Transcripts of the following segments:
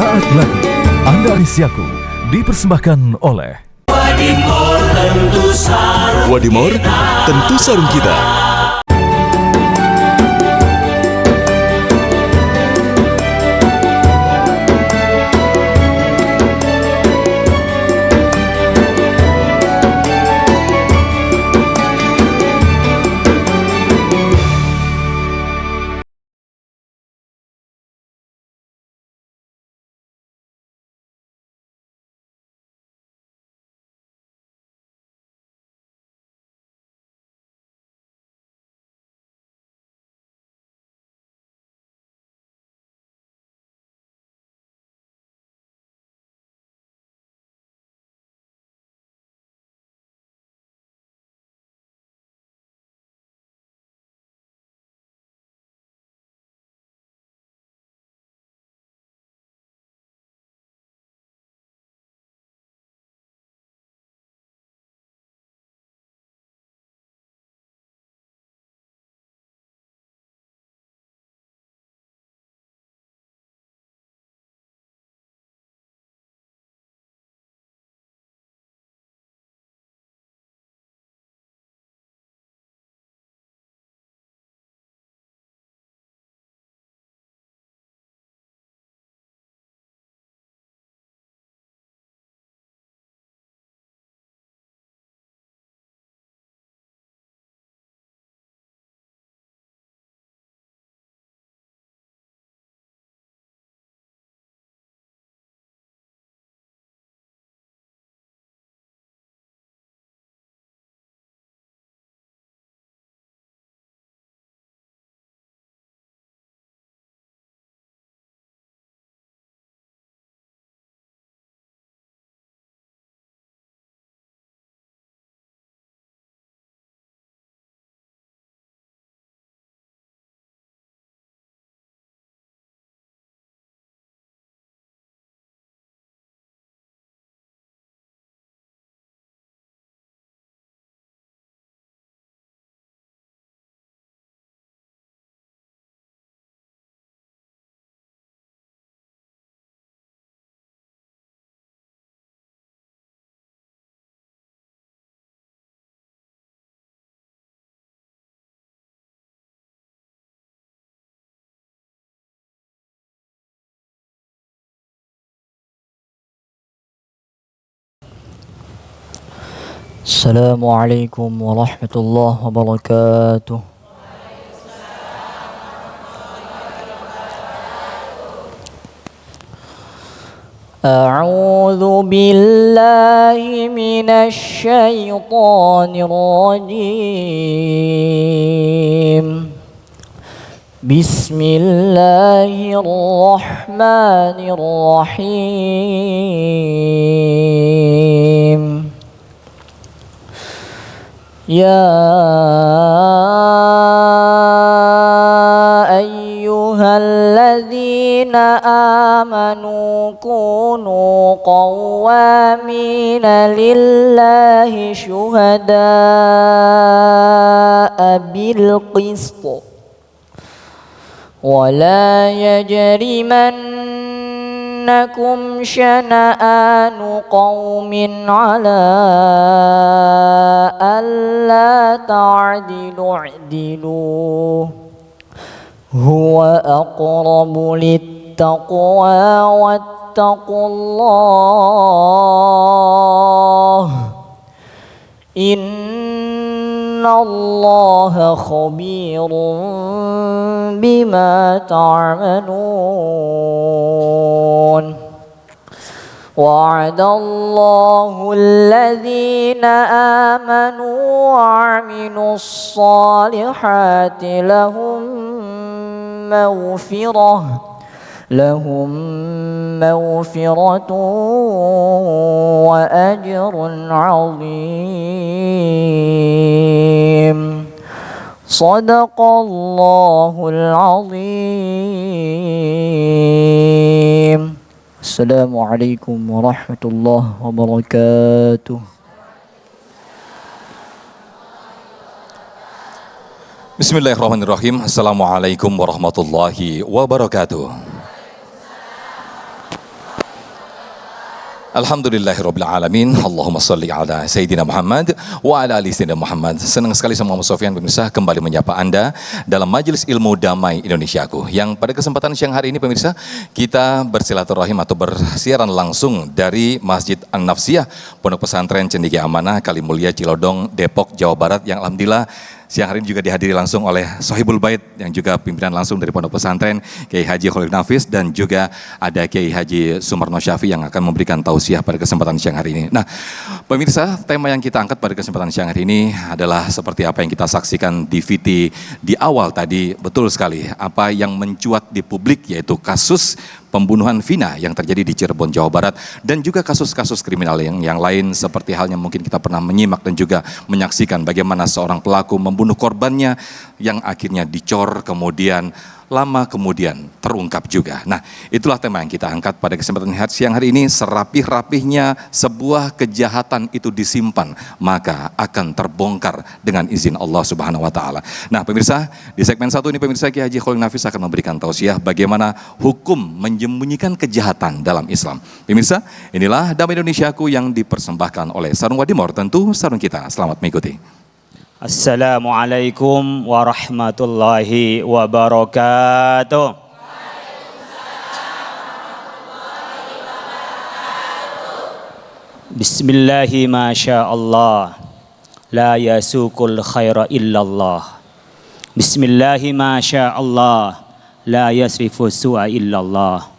Sesaat lagi Anda Anisiaku dipersembahkan oleh Wadimor tentu sarung kita. Assalamualaikum warahmatullahi wabarakatuh. A'udzu billahi minasy syaithanir rajim. Bismillahirrahmanirrahim. يا أيها الذين آمنوا كونوا قوامين لله شهداء بالقسط ولا يجرمنكم شنآن قوم على ألا تعدلوا اعدلوا هو أقرب للتقوى واتقوا الله إن الله خبير بما تعملون وعد الله الذين آمنوا وعملوا الصالحات لهم مغفرة وأجر عظيم صدق الله العظيم. Assalamualaikum warahmatullahi wabarakatuh. Bismillahirrahmanirrahim. Assalamualaikum warahmatullahi wabarakatuh. Alhamdulillahirabbil alamin. Allahumma shalli ala Sayyidina Muhammad wa ala ali Sayyidina Muhammad. Senang sekali sama Muhammad Sofyan pemirsa kembali menyapa Anda dalam Majelis Ilmu Damai Indonesiaku. Yang pada kesempatan siang hari ini pemirsa, kita bersilaturahim atau bersiaran langsung dari Masjid An-Nafsiyah Pondok Pesantren Cendekia Amanah Kalimulia Cilodong Depok Jawa Barat yang alhamdulillah siang hari ini juga dihadiri langsung oleh Sohibul Bait yang juga pimpinan langsung dari Pondok Pesantren Kiai Haji Khalil Nafis dan juga ada Kiai Haji Sumarno Syafi yang akan memberikan tausiah pada kesempatan siang hari ini. Nah, pemirsa, tema yang kita angkat pada kesempatan siang hari ini adalah seperti apa yang kita saksikan di VT di awal tadi, betul sekali apa yang mencuat di publik yaitu kasus pembunuhan Vina yang terjadi di Cirebon, Jawa Barat dan juga kasus-kasus kriminal yang lain seperti halnya mungkin kita pernah menyimak dan juga menyaksikan bagaimana seorang pelaku membunuh korbannya yang akhirnya dicor kemudian lama kemudian terungkap juga. Nah, itulah tema yang kita angkat pada kesempatan siang hari ini. Serapih-rapihnya sebuah kejahatan itu disimpan, maka akan terbongkar dengan izin Allah Subhanahu wa taala. Nah, pemirsa, di segmen 1 ini pemirsa Kiai Haji Khalil Nafis akan memberikan tausiah bagaimana hukum menyembunyikan kejahatan dalam Islam. Pemirsa, inilah Damai Indonesiaku yang dipersembahkan oleh Sarung Wadimor, tentu sarung kita. Selamat mengikuti. Assalamualaikum warahmatullahi wabarakatuh. Bismillahi masya Allah, la yasukul khaira illallah. Bismillahi masya Allah, la yasrifu su'a illallah.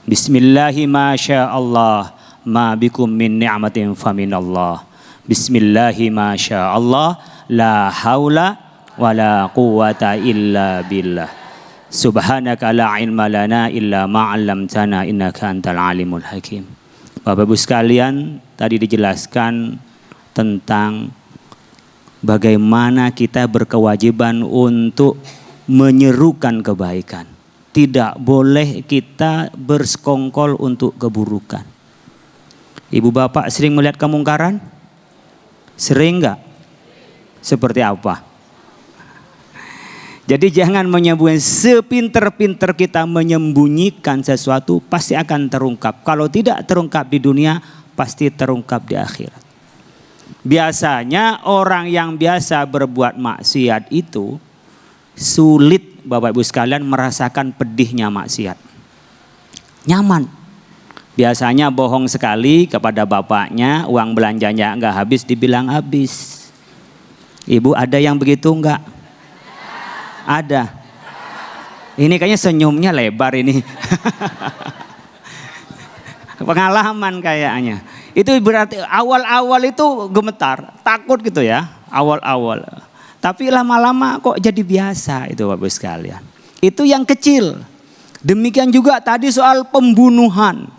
Bismillahi masya Allah, ma bikum min ni'matin faminallah. Bismillahi masya Allah, la haula wa la quwata illa billah. Subhanaka la ilma lana illa ma'allamtana innaka antal alimul hakim. Bapak Ibu sekalian, tadi dijelaskan tentang bagaimana kita berkewajiban untuk menyerukan kebaikan. Tidak boleh kita bersekongkol untuk keburukan. Ibu bapak sering melihat kemungkaran? Sering enggak? Seperti apa? Jadi jangan menyembunyikan, sepinter-pinter kita menyembunyikan sesuatu pasti akan terungkap. Kalau tidak terungkap di dunia, pasti terungkap di akhirat. Biasanya orang yang biasa berbuat maksiat itu sulit Bapak Ibu sekalian merasakan pedihnya maksiat. Nyaman. Biasanya bohong sekali kepada bapaknya, uang belanjanya enggak habis dibilang habis. Ibu ada yang begitu enggak? Ada. Ini kayaknya senyumnya lebar ini. Pengalaman kayaknya. Itu berarti awal-awal itu gemetar, takut gitu ya, awal-awal. Tapi lama-lama kok jadi biasa itu Bapak sekalian. Itu yang kecil. Demikian juga tadi soal pembunuhan.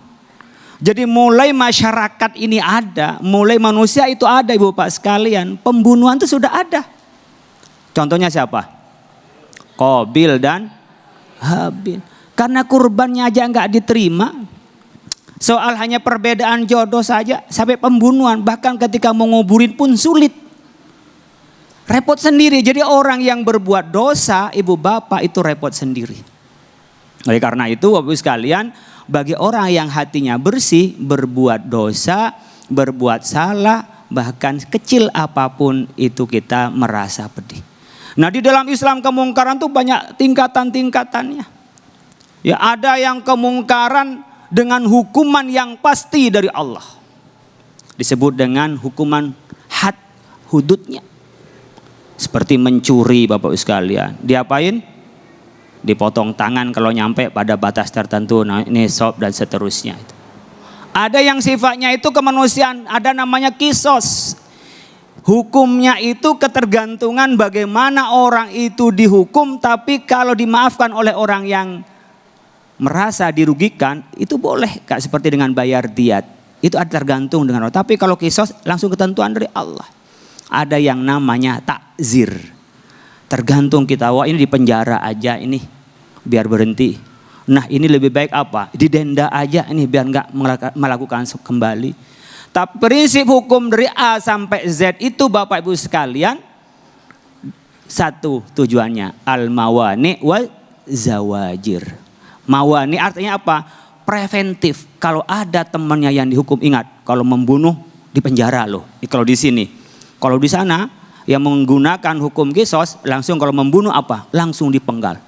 Jadi mulai masyarakat ini ada, mulai manusia itu ada Ibu Bapak sekalian, pembunuhan itu sudah ada. Contohnya siapa? Qabil dan Habil. Karena kurbannya aja nggak diterima. Soal hanya perbedaan jodoh saja sampai pembunuhan, bahkan ketika mau nguburin pun sulit. Repot sendiri. Jadi orang yang berbuat dosa, Ibu Bapak itu repot sendiri. Oleh karena itu Bapak Ibu sekalian, bagi orang yang hatinya bersih, berbuat dosa, berbuat salah, bahkan kecil apapun itu kita merasa pedih. Nah di dalam Islam kemungkaran itu banyak tingkatan-tingkatannya. Ya ada yang kemungkaran dengan hukuman yang pasti dari Allah. Disebut dengan hukuman had, hududnya. Seperti mencuri Bapak Ibu sekalian. Diapain? Dipotong tangan kalau nyampe pada batas tertentu, nah ini nisab dan seterusnya. Ada yang sifatnya itu kemanusiaan, ada namanya kisos. Hukumnya itu ketergantungan bagaimana orang itu dihukum, tapi kalau dimaafkan oleh orang yang merasa dirugikan, itu boleh Kak, seperti dengan bayar diat. Itu ada tergantung dengan orang. Tapi kalau kisos langsung ketentuan dari Allah. Ada yang namanya takzir. Tergantung kita, wah ini di penjara aja ini biar berhenti. Nah ini lebih baik apa? Didenda aja ini biar nggak melakukan kembali. Tapi prinsip hukum dari A sampai Z itu Bapak Ibu sekalian, satu tujuannya al-mawani wal zawajir. Mawani artinya apa? preventif. Kalau ada temannya yang dihukum, ingat, kalau membunuh di penjara loh. Kalau di sini, kalau di sana yang menggunakan hukum kisos langsung, kalau membunuh apa? Langsung dipenggal.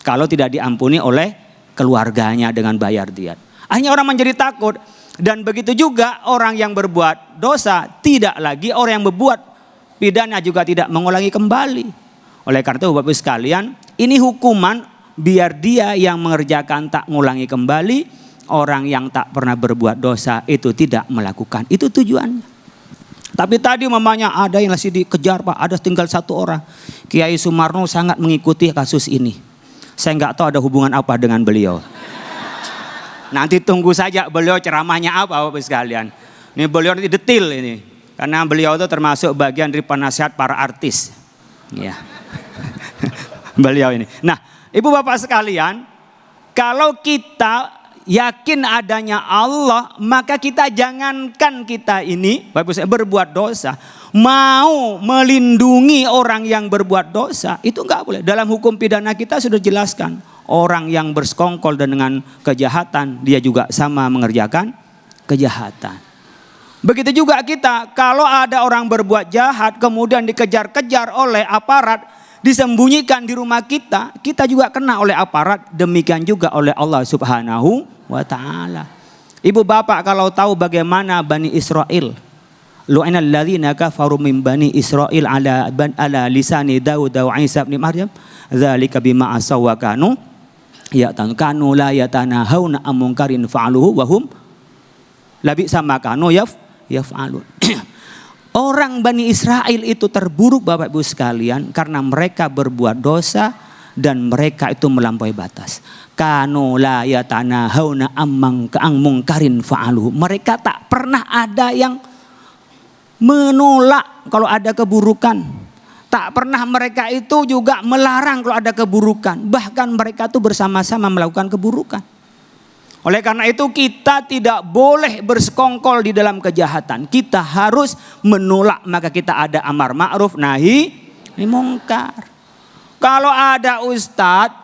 Kalau tidak diampuni oleh keluarganya dengan bayar diat. Akhirnya orang menjadi takut. Dan begitu juga orang yang berbuat dosa, tidak lagi orang yang berbuat pidana juga tidak mengulangi kembali. Oleh karena itu Bapak Ibu sekalian, ini hukuman biar dia yang mengerjakan tak mengulangi kembali, orang yang tak pernah berbuat dosa itu tidak melakukan. Itu tujuannya. Tapi tadi mamanya ada yang masih dikejar Pak, ada tinggal satu orang. Kiai Sumarno sangat mengikuti kasus ini. Saya nggak tahu ada hubungan apa dengan beliau. Nanti tunggu saja beliau ceramahnya apa Bapak sekalian. Ini beliau nanti detil ini. Karena beliau itu termasuk bagian dari penasihat para artis. Ya. Beliau ini. Nah, Ibu Bapak sekalian, kalau kita yakin adanya Allah, maka kita jangankan kita ini Bapak berbuat dosa, mau melindungi orang yang berbuat dosa, itu enggak boleh. Dalam hukum pidana kita sudah jelaskan. Orang yang bersekongkol dengan kejahatan, dia juga sama mengerjakan kejahatan. Begitu juga kita, kalau ada orang berbuat jahat, kemudian dikejar-kejar oleh aparat, disembunyikan di rumah kita, kita juga kena oleh aparat, demikian juga oleh Allah Subhanahu wa ta'ala. Ibu bapak kalau tahu bagaimana Bani Israel, lu'inal ladzina kafaru min Bani Israel ala lisani Daud wa Isa bin Maryam, dzalika bima asaw wa kanu la yatanahawna an munkarin fa'aluhu wa hum labi sama kanu yaf'alun. Orang Bani Israel itu terburuk Bapak Ibu sekalian karena mereka berbuat dosa dan mereka itu melampaui batas. Kanu la yatanahawna an munkarin fa'aluhu. Mereka tak pernah ada yang menolak kalau ada keburukan. Tak pernah mereka itu juga melarang kalau ada keburukan. Bahkan mereka itu bersama-sama melakukan keburukan. Oleh karena itu kita tidak boleh bersekongkol di dalam kejahatan. Kita harus menolak. Maka kita ada amar ma'ruf nahi mungkar. Kalau ada ustadz,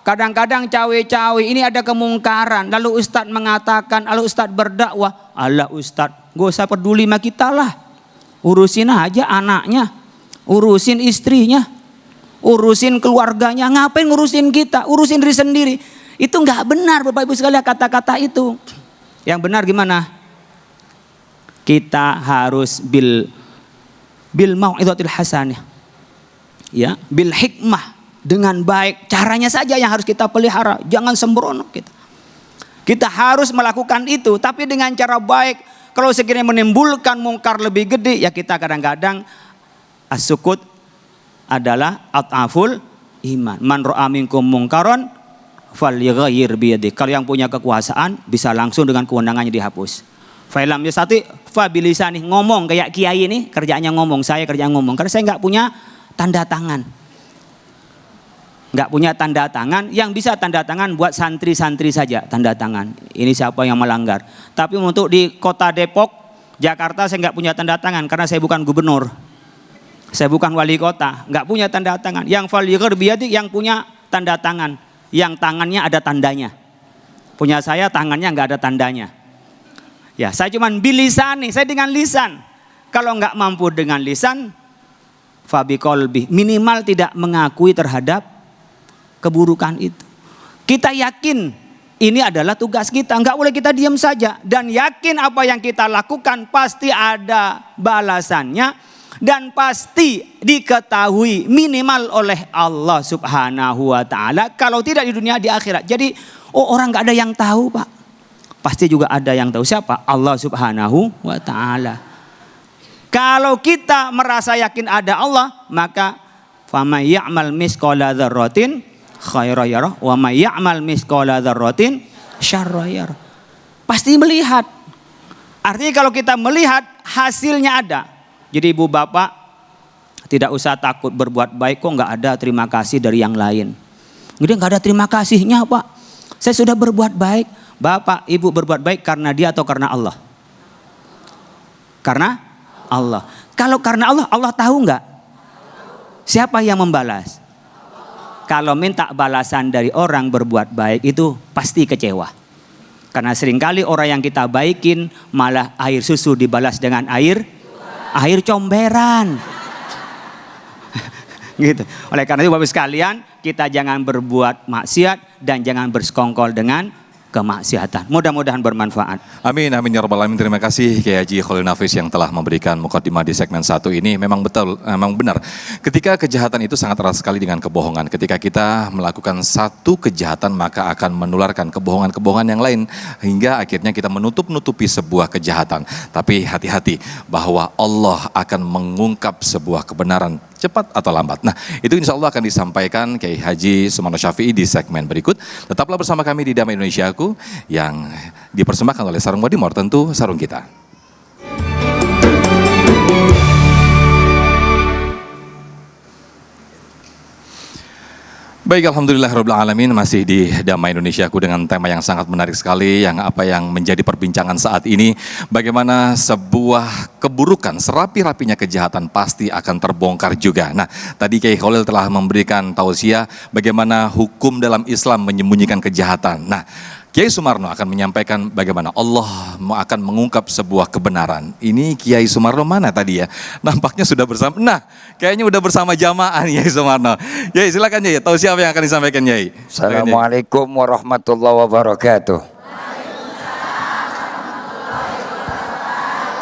kadang-kadang cawe-cawe ini ada kemungkaran. Lalu ustadz mengatakan, lalu ustadz berdakwah. Allah ustadz, gak usah peduli sama kita lah. Urusin aja anaknya. Urusin istrinya, urusin keluarganya, ngapain ngurusin kita, urusin diri sendiri. Itu nggak benar Bapak Ibu sekalian kata-kata itu. Yang benar gimana? Kita harus bil mau'izatil hasanah. Ya, bil hikmah, dengan baik. Caranya saja yang harus kita pelihara, jangan sembrono kita. Kita harus melakukan itu, tapi dengan cara baik. Kalau sekiranya menimbulkan mungkar lebih gede, ya kita kadang-kadang as-sukut adalah at'aful iman. Man ra'a minkum mungkaron falyughayyir biyadihi. Kalau yang punya kekuasaan bisa langsung dengan kewenangannya dihapus. Fa lam yastati fa bilisani, ngomong kayak kiai ini kerjaannya ngomong, saya kerjaan ngomong karena saya enggak punya tanda tangan. Enggak punya tanda tangan, yang bisa tanda tangan buat santri-santri saja tanda tangan. Ini siapa yang melanggar. Tapi untuk di Kota Depok, Jakarta saya enggak punya tanda tangan karena saya bukan gubernur. Saya bukan wali kota, nggak punya tanda tangan. Yang falyughayyir biyadihi, yang punya tanda tangan, yang tangannya ada tandanya. Punya saya tangannya nggak ada tandanya. Ya, saya cuman bilisani, saya dengan lisan. Kalau nggak mampu dengan lisan, fabiqolbi, minimal tidak mengakui terhadap keburukan itu. Kita yakin ini adalah tugas kita, nggak boleh kita diam saja. Dan yakin apa yang kita lakukan pasti ada balasannya. Dan pasti diketahui minimal oleh Allah Subhanahu wa ta'ala. Kalau tidak di dunia, di akhirat. Jadi orang gak ada yang tahu Pak. Pasti juga ada yang tahu. Siapa? Allah Subhanahu wa ta'ala. Kalau kita merasa yakin ada Allah, maka faman ya'mal misqala dzarratin khairan yarah wa may ya'mal misqala dzarratin syarran yarah. Pasti melihat. Artinya kalau kita melihat hasilnya ada. Jadi ibu bapak tidak usah takut berbuat baik, kok nggak ada terima kasih dari yang lain. Jadi nggak ada terima kasihnya Pak. Saya sudah berbuat baik. Bapak ibu berbuat baik karena dia atau karena Allah? Karena Allah. Kalau karena Allah, Allah tahu nggak? Siapa yang membalas? Kalau minta balasan dari orang berbuat baik itu pasti kecewa. Karena seringkali orang yang kita baikin malah air susu dibalas dengan air comberan. Gitu. Oleh karena itu Bapak sekalian, kita jangan berbuat maksiat dan jangan bersekongkol dengan kemaksiatan. Mudah-mudahan bermanfaat. Amin, amin ya rabbal alamin. Terima kasih Kiai Haji Khalil Nafis yang telah memberikan mukadimah di segmen 1 ini. Memang betul, memang benar. Ketika kejahatan itu sangat erat sekali dengan kebohongan. Ketika kita melakukan satu kejahatan maka akan menularkan kebohongan-kebohongan yang lain hingga akhirnya kita menutup-nutupi sebuah kejahatan. Tapi hati-hati bahwa Allah akan mengungkap sebuah kebenaran cepat atau lambat. Nah, itu insya Allah akan disampaikan Kiai Haji Sumarno Syafi'i di segmen berikut. Tetaplah bersama kami di Damai Indonesiaku yang dipersembahkan oleh Sarung Wadimor, tentu sarung kita. Baik, alhamdulillahirabbil alamin, masih di Damai Indonesiaku dengan tema yang sangat menarik sekali, yang menjadi perbincangan saat ini, bagaimana sebuah keburukan, serapi-rapinya kejahatan pasti akan terbongkar juga. Nah, tadi Kiai Khalil telah memberikan tausiah bagaimana hukum dalam Islam menyembunyikan kejahatan. Nah, Kiai Sumarno akan menyampaikan bagaimana Allah akan mengungkap sebuah kebenaran. Ini Kiai Sumarno mana tadi ya? Nampaknya sudah bersama. Nah, kayaknya udah bersama jamaah nih Kiai Sumarno. Yai, silakan Yai. Tahu siapa yang akan disampaikan Yai? Assalamualaikum warahmatullahi wabarakatuh.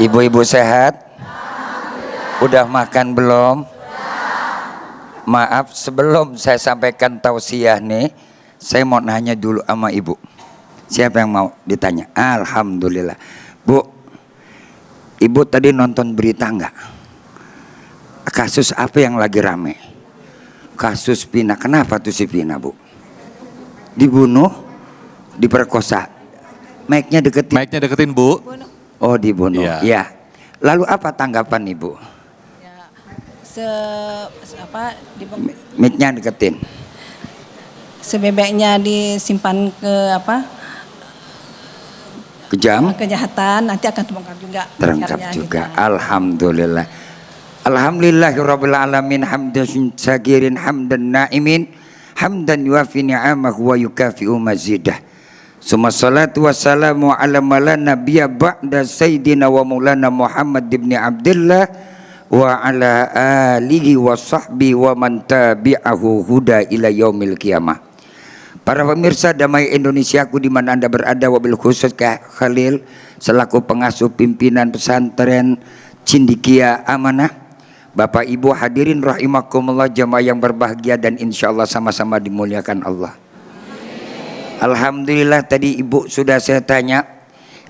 Ibu-ibu sehat? Udah makan belum? Maaf, sebelum saya sampaikan tausiah nih, saya mau nanya dulu sama ibu. Siapa yang mau ditanya? Alhamdulillah. Bu, ibu tadi nonton berita enggak? Kasus apa yang lagi rame? Kasus Vina. Kenapa tuh si Vina, Bu? Dibunuh, diperkosa. Mic-nya deketin. Mic-nya deketin, Bu. Oh, dibunuh. Ya. Ya. Lalu apa tanggapan Ibu? Ya, Mic-nya deketin. sebebeknya disimpan ke Kejam? kejahatan, nanti akan terbongkar juga. Terungkap Karya juga. kita. Alhamdulillah. Alhamdulillahirabbil alamin, hamdan syakirin hamdan naimin, hamdan yuafi ni'amahu wa yukafi'u mazidah. Summa salatu wassalamu ala mala nabiyya ba'da sayyidina wa maulana Muhammad ibn Abdullah wa ala alihi wa sahbihi wa man tabi'ahu huda ila yaumil qiyamah. Para pemirsa Damai Indonesiaku di mana Anda berada, wabil khusus Kak Khalil selaku pengasuh pimpinan pesantren Cendekia Amanah. Bapak Ibu hadirin rahimakumullah, jamaah yang berbahagia dan insya Allah sama-sama dimuliakan Allah. Alhamdulillah, tadi Ibu sudah saya tanya,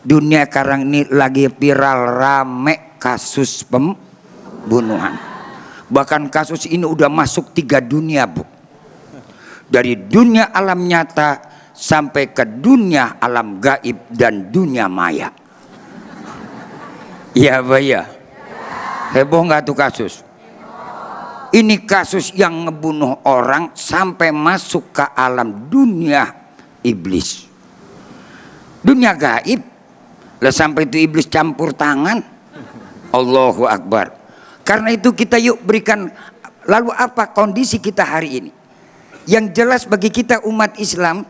dunia sekarang ini lagi viral rame kasus pembunuhan. Bahkan kasus ini udah masuk 3 dunia, Bu. Dari dunia alam nyata sampai ke dunia alam gaib dan dunia maya. Iya, Pak ya. Heboh nggak tuh kasus? Ini kasus yang ngebunuh orang sampai masuk ke alam dunia iblis, dunia gaib. Lah sampai itu iblis campur tangan. Allahu Akbar. Karena itu kita yuk berikan. Lalu apa kondisi kita hari ini? Yang jelas bagi kita umat Islam,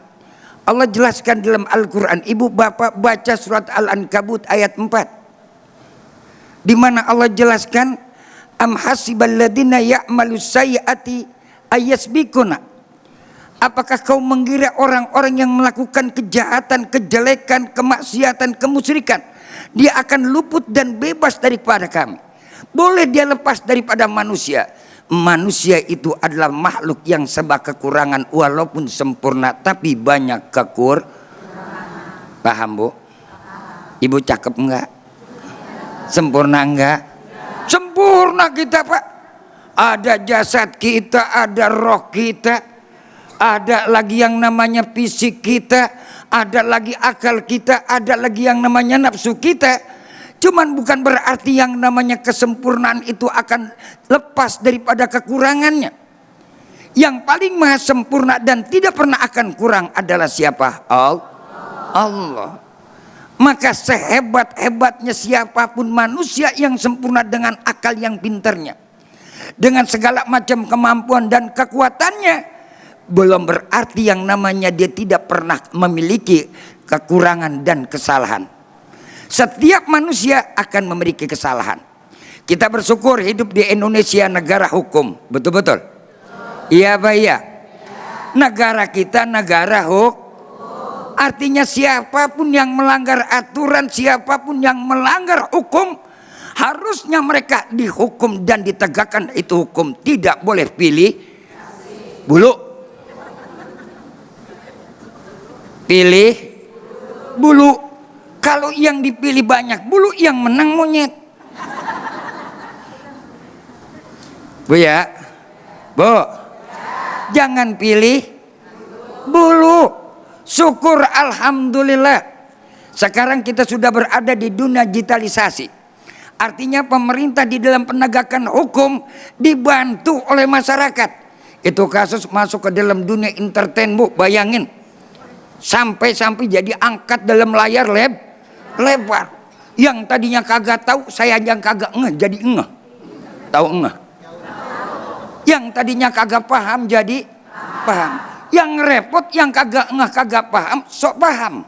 Allah jelaskan dalam Al-Quran. Ibu bapak baca surat Al-Ankabut ayat 4, di mana Allah jelaskan, am hasiballadzina ya'malus sayyiati ayasbikuna. Apakah kau mengira orang-orang yang melakukan kejahatan, kejelekan, kemaksiatan, kemusyrikan, dia akan luput dan bebas daripada kami? Boleh dia lepas daripada manusia. Manusia itu adalah makhluk yang serba kekurangan, walaupun sempurna tapi banyak Paham, Bu? Ibu cakep enggak? Sempurna enggak? Sempurna kita, Pak. Ada jasad kita, ada roh kita, ada lagi yang namanya fisik kita, ada lagi akal kita, ada lagi yang namanya nafsu kita. Cuman bukan berarti yang namanya kesempurnaan itu akan lepas daripada kekurangannya. Yang paling maha sempurna dan tidak pernah akan kurang adalah siapa? Allah. Maka sehebat-hebatnya siapapun manusia yang sempurna dengan akal yang pintarnya, dengan segala macam kemampuan dan kekuatannya, belum berarti yang namanya dia tidak pernah memiliki kekurangan dan kesalahan. Setiap manusia akan memiliki kesalahan. Kita bersyukur hidup di Indonesia, negara hukum. Betul-betul? Iya apa iya? Negara kita negara hukum. Artinya siapapun yang melanggar aturan, siapapun yang melanggar hukum, harusnya mereka dihukum dan ditegakkan itu hukum. Tidak boleh pilih bulu. Pilih bulu. Kalau yang dipilih banyak bulu, yang menang monyet. Bu ya, Bu, jangan pilih bulu. Syukur alhamdulillah. Sekarang kita sudah berada di dunia digitalisasi. Artinya pemerintah di dalam penegakan hukum dibantu oleh masyarakat. Itu kasus masuk ke dalam dunia entertain, Bu, bayangin. Sampai jadi angkat dalam layar lebar. Yang tadinya kagak tahu, saya yang kagak ngeh jadi ngeh. Tahu ngeh? Yang tadinya kagak paham jadi paham. Yang repot, yang kagak ngeh kagak paham, sok paham.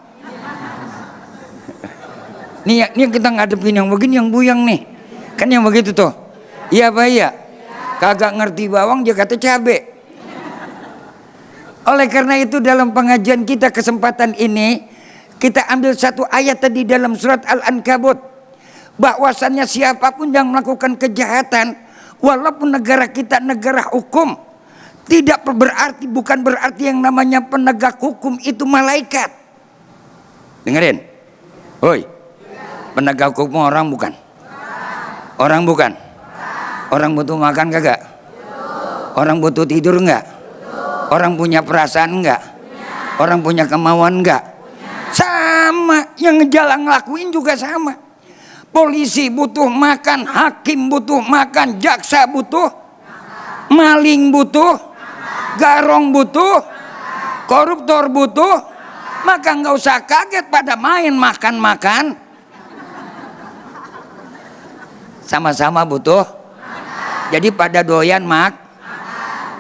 Nih kita ngadepin yang begini, yang buyang nih. Kan yang begitu tuh. Iya Pak ya? Kagak ngerti bawang dia kata cabe. Oleh karena itu dalam pengajian kita kesempatan ini, kita ambil satu ayat tadi dalam surat Al-Ankabut. Bahwasannya siapapun yang melakukan kejahatan, walaupun negara kita negara hukum, tidak berarti, bukan berarti yang namanya penegak hukum itu malaikat. Dengerin. Hoi. Penegak hukum orang bukan? Orang bukan? Orang butuh makan kagak? Orang butuh tidur enggak? Orang punya perasaan enggak? Orang punya kemauan enggak? Sama, yang ngejalan ngelakuin juga sama. Polisi butuh makan, hakim butuh makan, jaksa butuh, maling butuh, garong butuh, koruptor butuh. Maka nggak usah kaget pada main makan-makan. Sama-sama butuh. Jadi pada doyan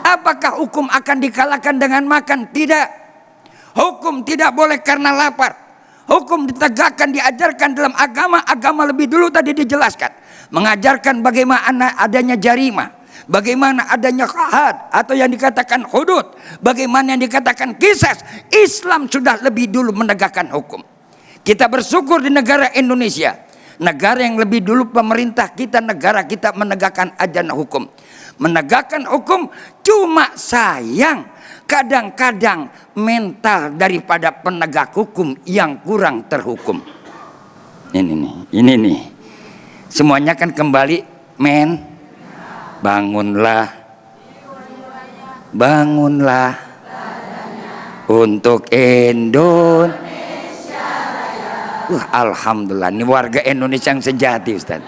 Apakah hukum akan dikalahkan dengan makan? Tidak. Hukum tidak boleh karena lapar. Hukum ditegakkan, diajarkan dalam agama. Agama lebih dulu tadi dijelaskan. Mengajarkan bagaimana adanya jarimah. Bagaimana adanya had atau yang dikatakan hudud. Bagaimana yang dikatakan qisas. Islam sudah lebih dulu menegakkan hukum. Kita bersyukur di negara Indonesia. Negara yang lebih dulu pemerintah kita, negara kita menegakkan ajaran hukum. Menegakkan hukum, cuma sayang kadang-kadang mental daripada penegak hukum yang kurang terhukum. Ini nih. Semuanya kan kembali bangunlah untuk Indonesia. Alhamdulillah, ini warga Indonesia yang sejati, Ustaz.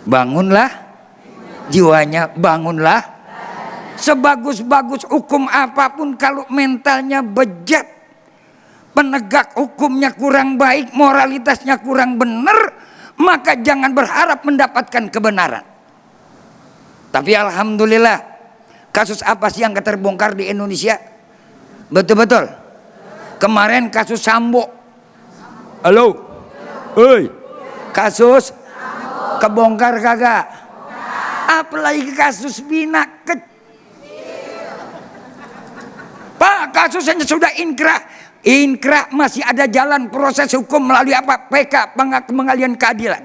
Bangunlah jiwanya, bangunlah. Sebagus-bagus hukum apapun kalau mentalnya bejat, penegak hukumnya kurang baik, moralitasnya kurang benar, maka jangan berharap mendapatkan kebenaran. Tapi alhamdulillah, kasus apa sih yang terbongkar di Indonesia? Betul-betul. Kemarin kasus Sambo. Halo, hei, kasus kebongkar kagak? Apalagi kasus Bina kecil. Pak, kasusnya sudah inkrah masih ada jalan proses hukum melalui apa? PK, pengalian keadilan.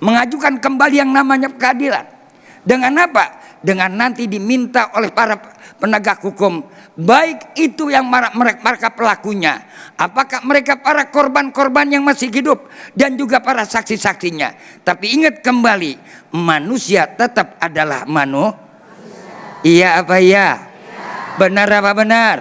Mengajukan kembali yang namanya keadilan. Dengan apa? Dengan nanti diminta oleh para penegak hukum, baik itu yang mereka pelakunya, apakah mereka para korban-korban yang masih hidup, dan juga para saksi-saksinya. Tapi ingat kembali, manusia tetap adalah manusia. Iya apa iya? Benar apa benar?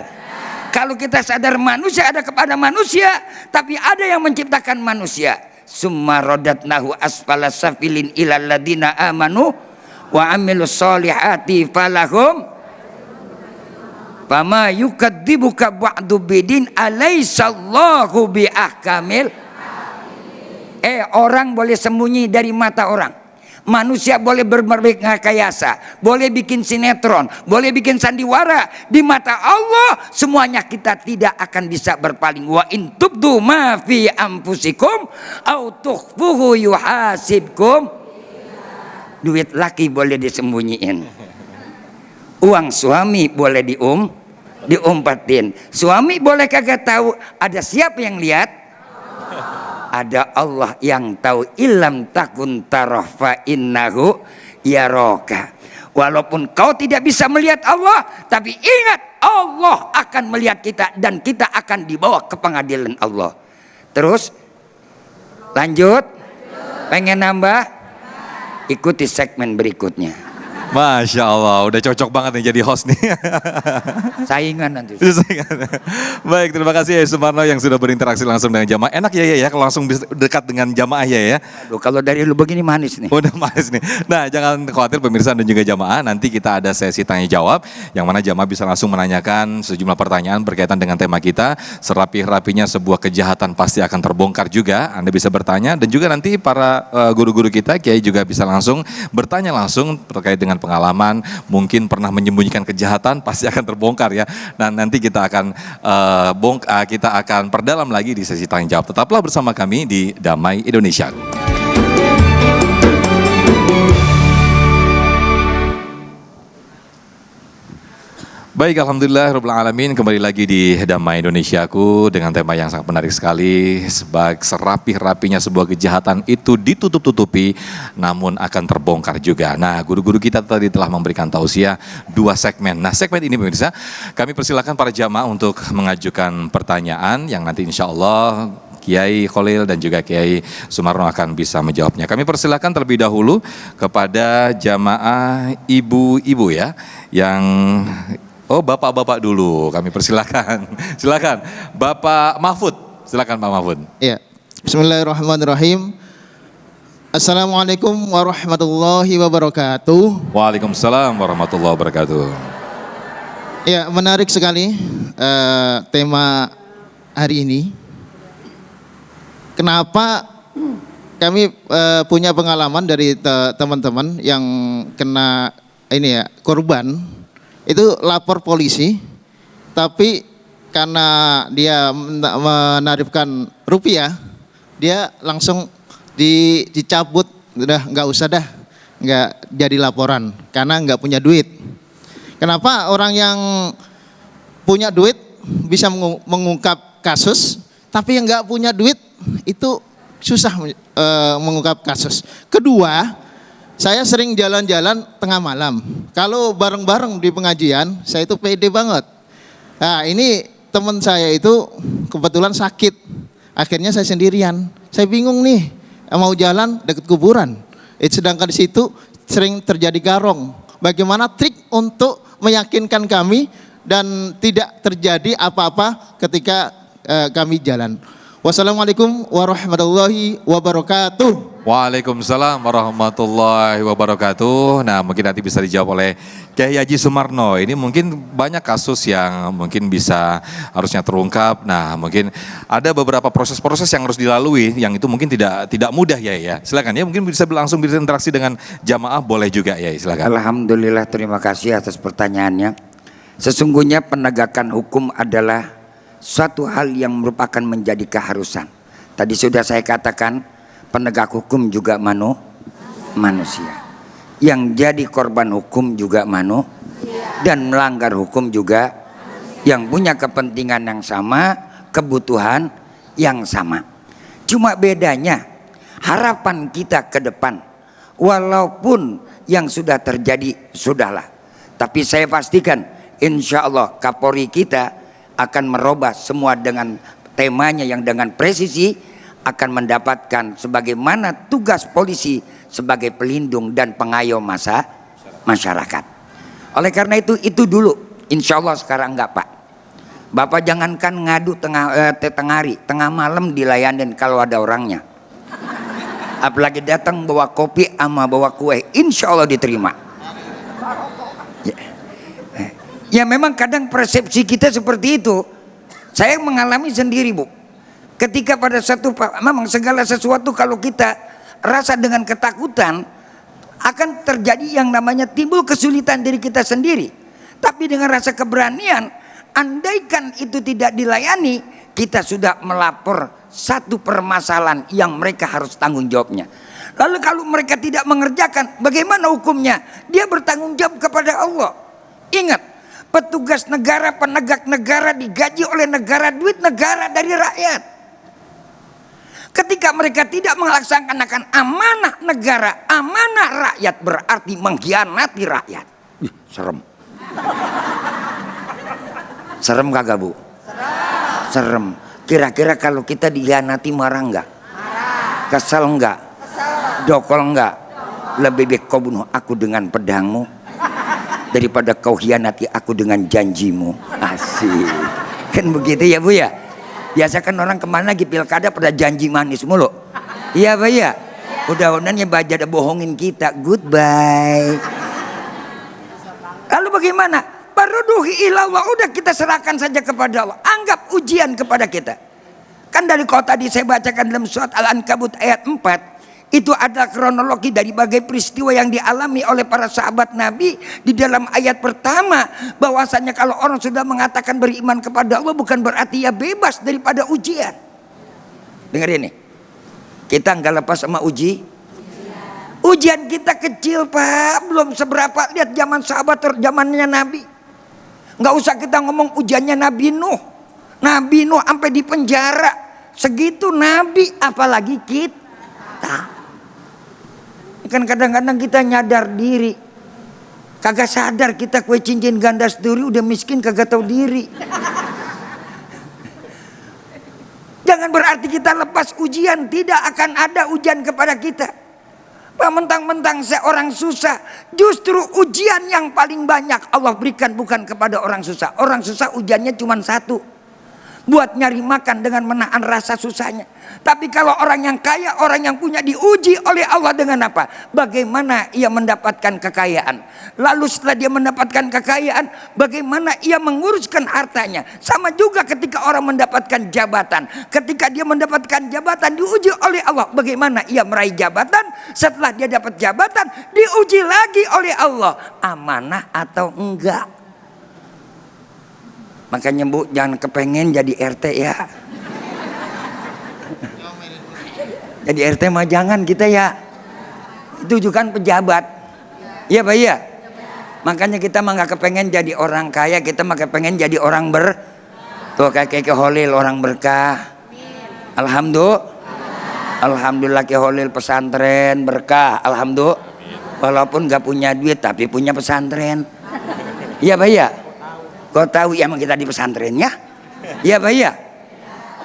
Kalau kita sadar manusia ada kepada manusia, tapi ada yang menciptakan manusia. Summa radatnahu asfala safilin ilal ladina amanu wa amilus solihati falahum fama yukadzibuka ba'du bidin alaisallahu biahkamil. Orang boleh sembunyi dari mata orang, Manusia boleh berrekayasa, boleh bikin sinetron, boleh bikin sandiwara. Di mata Allah semuanya kita tidak akan bisa berpaling. Wa in tubdu ma fi anfusikum au tukhfuhu yuhasibkum. Duit laki boleh disembunyiin. Uang suami boleh diumpetin. Suami boleh kagak tahu. Ada siapa yang lihat? Ada Allah yang tahu. Ilam takun tarah fa innahu yaraka. Walaupun kau tidak bisa melihat Allah, tapi ingat Allah akan melihat kita dan kita akan dibawa ke pengadilan Allah. Terus lanjut. Pengen nambah? Ikuti segmen berikutnya. Masya Allah, udah cocok banget nih jadi host nih. Saingan nanti. Baik, terima kasih ya Sumarno yang sudah berinteraksi langsung dengan jamaah. Enak ya kalau langsung bisa dekat dengan jamaah ya. Aduh, kalau dari lu begini manis nih. Udah manis nih. Nah, jangan khawatir pemirsa dan juga jamaah. Nanti kita ada sesi tanya jawab yang mana jamaah bisa langsung menanyakan sejumlah pertanyaan berkaitan dengan tema kita. Serapi-rapinya sebuah kejahatan pasti akan terbongkar juga. Anda bisa bertanya dan juga nanti para guru-guru kita, kiai juga bisa langsung bertanya langsung terkait dengan pengalaman, mungkin pernah menyembunyikan kejahatan, pasti akan terbongkar ya. Nah, nanti kita akan kita akan perdalam lagi di sesi tanya jawab. Tetaplah bersama kami di Damai Indonesia. Baik, Alhamdulillah Rabbil Alamin, kembali lagi di Damai Indonesiaku dengan tema yang sangat menarik sekali. Sebagai serapih-rapinya sebuah kejahatan itu ditutup-tutupi namun akan terbongkar juga. Nah, guru-guru kita tadi telah memberikan tausiah 2 segmen. Nah, segmen ini pemirsa, kami persilakan para jamaah untuk mengajukan pertanyaan yang nanti insya Allah Kiai Khalil dan juga Kiai Sumarno akan bisa menjawabnya. Kami persilakan terlebih dahulu kepada jamaah ibu-ibu ya yang bapak-bapak dulu, kami persilakan. Silakan, Bapak Mahfud. Silakan Pak Mahfud. Ya, Bismillahirrahmanirrahim. Assalamualaikum warahmatullahi wabarakatuh. Waalaikumsalam warahmatullahi wabarakatuh. Ya, menarik sekali tema hari ini. Kenapa kami punya pengalaman dari teman-teman yang kena korban. Itu lapor polisi, tapi karena dia menarifkan rupiah, dia langsung dicabut, udah nggak usah dah, nggak jadi laporan karena nggak punya duit. Kenapa orang yang punya duit bisa mengungkap kasus, tapi yang nggak punya duit itu susah mengungkap kasus. Kedua, saya sering jalan-jalan tengah malam. Kalau bareng-bareng di pengajian, saya itu pede banget. Nah, ini teman saya itu kebetulan sakit. Akhirnya saya sendirian. Saya bingung nih, mau jalan dekat kuburan. Sedangkan di situ sering terjadi garong. Bagaimana trik untuk meyakinkan kami dan tidak terjadi apa-apa ketika kami jalan. Wassalamualaikum warahmatullahi wabarakatuh. Waalaikumsalam warahmatullahi wabarakatuh. Nah, mungkin nanti bisa dijawab oleh Kiai Haji Sumarno. Ini mungkin banyak kasus yang mungkin bisa harusnya terungkap. Nah, mungkin ada beberapa proses-proses yang harus dilalui yang itu mungkin tidak mudah ya. Silakan ya, mungkin bisa langsung berinteraksi dengan jamaah, boleh juga ya, silakan. Alhamdulillah, terima kasih atas pertanyaannya. Sesungguhnya penegakan hukum adalah suatu hal yang merupakan menjadi keharusan. Tadi sudah saya katakan, penegak hukum juga manusia. Yang jadi korban hukum juga manusia. Dan melanggar hukum juga yang punya kepentingan yang sama, kebutuhan yang sama. Cuma bedanya harapan kita ke depan. Walaupun yang sudah terjadi sudahlah. Tapi saya pastikan insya Allah Kapolri kita akan merubah semua dengan temanya yang dengan presisi, akan mendapatkan sebagaimana tugas polisi sebagai pelindung dan pengayom masyarakat. Oleh karena itu dulu, insya Allah. Sekarang enggak Pak. Bapak jangankan ngadu tengah hari, tengah malam dilayanin kalau ada orangnya. Apalagi datang bawa kopi sama bawa kue, insya Allah diterima. Ya memang kadang persepsi kita seperti itu. Saya mengalami sendiri Bu. Ketika pada memang segala sesuatu kalau kita rasa dengan ketakutan, akan terjadi yang namanya timbul kesulitan diri kita sendiri. Tapi dengan rasa keberanian, andaikan itu tidak dilayani, kita sudah melapor satu permasalahan yang mereka harus tanggung jawabnya. Lalu kalau mereka tidak mengerjakan, bagaimana hukumnya? Dia bertanggung jawab kepada Allah. Ingat, petugas negara, penegak negara digaji oleh negara, duit negara dari rakyat. Ketika mereka tidak melaksanakan amanah negara, amanah rakyat, berarti mengkhianati rakyat. Serem. Serem kagak Bu? Serem. Kira-kira kalau kita dikhianati marah enggak? Kesel enggak? Dokol enggak? Lebih baik kau bunuh aku dengan pedangmu daripada kau khianati aku dengan janjimu. Asik. Kan begitu ya Bu ya? Biasa kan orang kemana lagi pilkada pada janji manis mulu. Iya Pak ya? Udah-udahnya baca ada bohongin kita. Goodbye. Lalu bagaimana? Baruduhi ilallah, udah kita serahkan saja kepada Allah. Anggap ujian kepada kita. Kan dari kota tadi saya bacakan dalam surat Al-Ankabut ayat 4, itu adalah kronologi dari berbagai peristiwa yang dialami oleh para sahabat Nabi. Di dalam ayat pertama, bahwasanya kalau orang sudah mengatakan beriman kepada Allah, bukan berarti ya bebas daripada ujian. Dengar ini, kita nggak lepas sama ujian kita kecil Pak, belum seberapa. Lihat zaman sahabat, zamannya Nabi. Nggak usah kita ngomong ujiannya Nabi Nuh. Nabi Nuh sampai di penjara. Segitu Nabi, apalagi kita. Kan kadang-kadang kita nyadar diri, kagak sadar kita kue cincin ganda duri, udah miskin kagak tahu diri. Jangan berarti kita lepas ujian, tidak akan ada ujian kepada kita. Mentang-mentang seorang susah, justru ujian yang paling banyak Allah berikan bukan kepada orang susah. Orang susah ujiannya cuma satu, buat nyari makan dengan menahan rasa susahnya. Tapi kalau orang yang kaya, orang yang punya, diuji oleh Allah dengan apa? Bagaimana ia mendapatkan kekayaan. Lalu setelah dia mendapatkan kekayaan, bagaimana ia menguruskan hartanya. Sama juga ketika orang mendapatkan jabatan. Ketika dia mendapatkan jabatan, diuji oleh Allah. Bagaimana ia meraih jabatan. Setelah dia dapat jabatan, diuji lagi oleh Allah. Amanah atau enggak. Makanya Bu, jangan kepengen jadi RT ya. Jadi RT mah jangan kita ya. Itu juga kan pejabat. Iya Pak ya. Makanya kita mah gak kepengen jadi orang kaya, kita mah kepengen jadi orang tuh kayak Holil, orang berkah. Alhamdulillah ke Holil pesantren berkah. Alhamdulillah. Walaupun gak punya duit tapi punya pesantren. Iya Pak ya. Kau tahu ya emang kita di pesantrennya? Iya Pak ya.